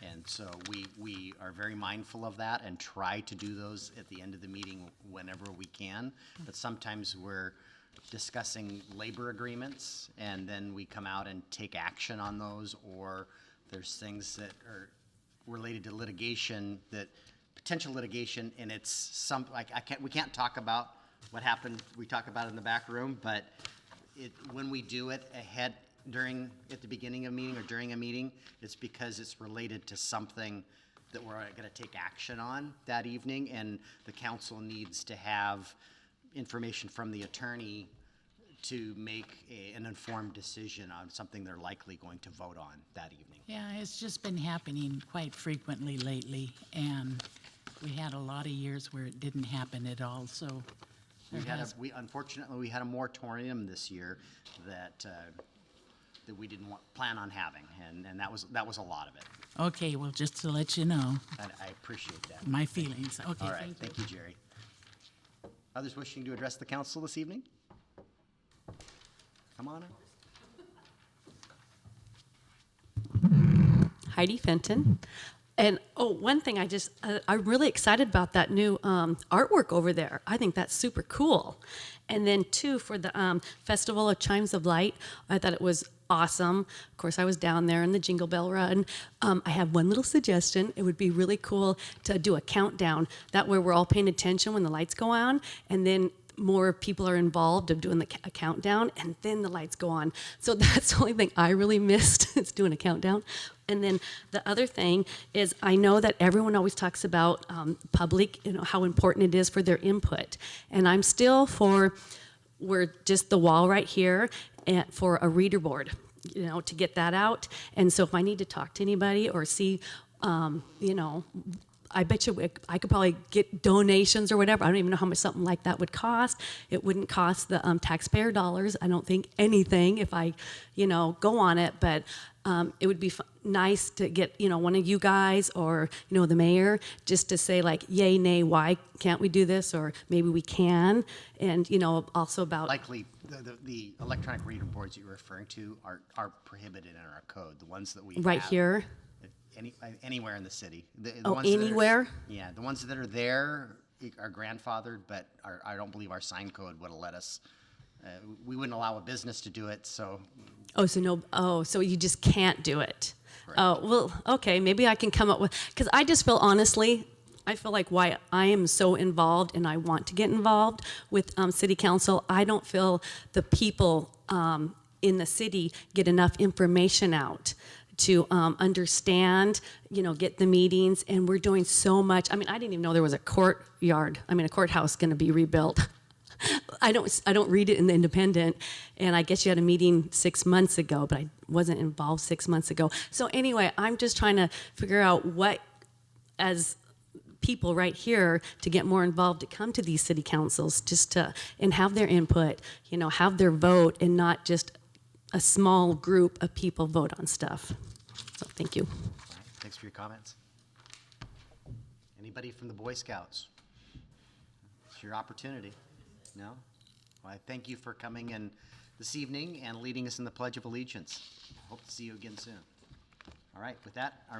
And so we are very mindful of that and try to do those at the end of the meeting whenever we can. But sometimes we're discussing labor agreements, and then we come out and take action on those, or there's things that are related to litigation, that potential litigation, and it's some, like, we can't talk about what happened, we talk about it in the back room, but when we do it at the beginning of a meeting or during a meeting, it's because it's related to something that we're gonna take action on that evening, and the council needs to have information from the attorney to make an informed decision on something they're likely going to vote on that evening. Yeah, it's just been happening quite frequently lately, and we had a lot of years where it didn't happen at all, so there has. Unfortunately, we had a moratorium this year that we didn't plan on having, and that was a lot of it. Okay, well, just to let you know, And I appreciate that. my feelings. Okay, All right, thank you. thank you, Jerry. Others wishing to address the council this evening? Come on up. Heidi Fenton. And, oh, one thing I'm really excited about that new artwork over there. I think that's super cool. And then, two, for the Festival of Chimes of Light, I thought it was awesome. Of course, I was down there in the Jingle Bell Run. I have one little suggestion. It would be really cool to do a countdown. That way we're all paying attention when the lights go on, and then more people are involved of doing a countdown, and then the lights go on. So that's the only thing I really missed, is doing a countdown. And then the other thing is, I know that everyone always talks about public, how important it is for their input. And I'm still we're just the wall right here, and for a reader board, to get that out. And so if I need to talk to anybody or see, I bet you I could probably get donations or whatever. I don't even know how much something like that would cost. It wouldn't cost the taxpayer dollars, I don't think, anything if I, go on it. But it would be nice to get, one of you guys or, the mayor, just to say like, yay, nay, why can't we do this? Or maybe we can. And, also about. Likely, the electronic reader boards you're referring to are prohibited in our code, the ones that we have. Right here? Anywhere in the city. The Oh, ones that are- anywhere? Yeah, the ones that are there are grandfathered, but I don't believe our sign code would have let us, we wouldn't allow a business to do it, so. So you just can't do it. Oh, well, okay, maybe I can come up with, because I just feel honestly, I feel like why I am so involved and I want to get involved with city council, I don't feel the people in the city get enough information out to understand, get the meetings, and we're doing so much. I mean, I didn't even know there was a courthouse going to be rebuilt. I don't read it in the Independent, and I guess you had a meeting 6 months ago, but I wasn't involved 6 months ago. So anyway, I'm just trying to figure out what, as people right here, to get more involved, to come to these city councils, and have their input, have their vote, and not just a small group of people vote on stuff. So thank you. All right, thanks for your comments. Anybody from the Boy Scouts? It's your opportunity. No? Well, I thank you for coming in this evening and leading us in the Pledge of Allegiance. Hope to see you again soon. All right, with that, our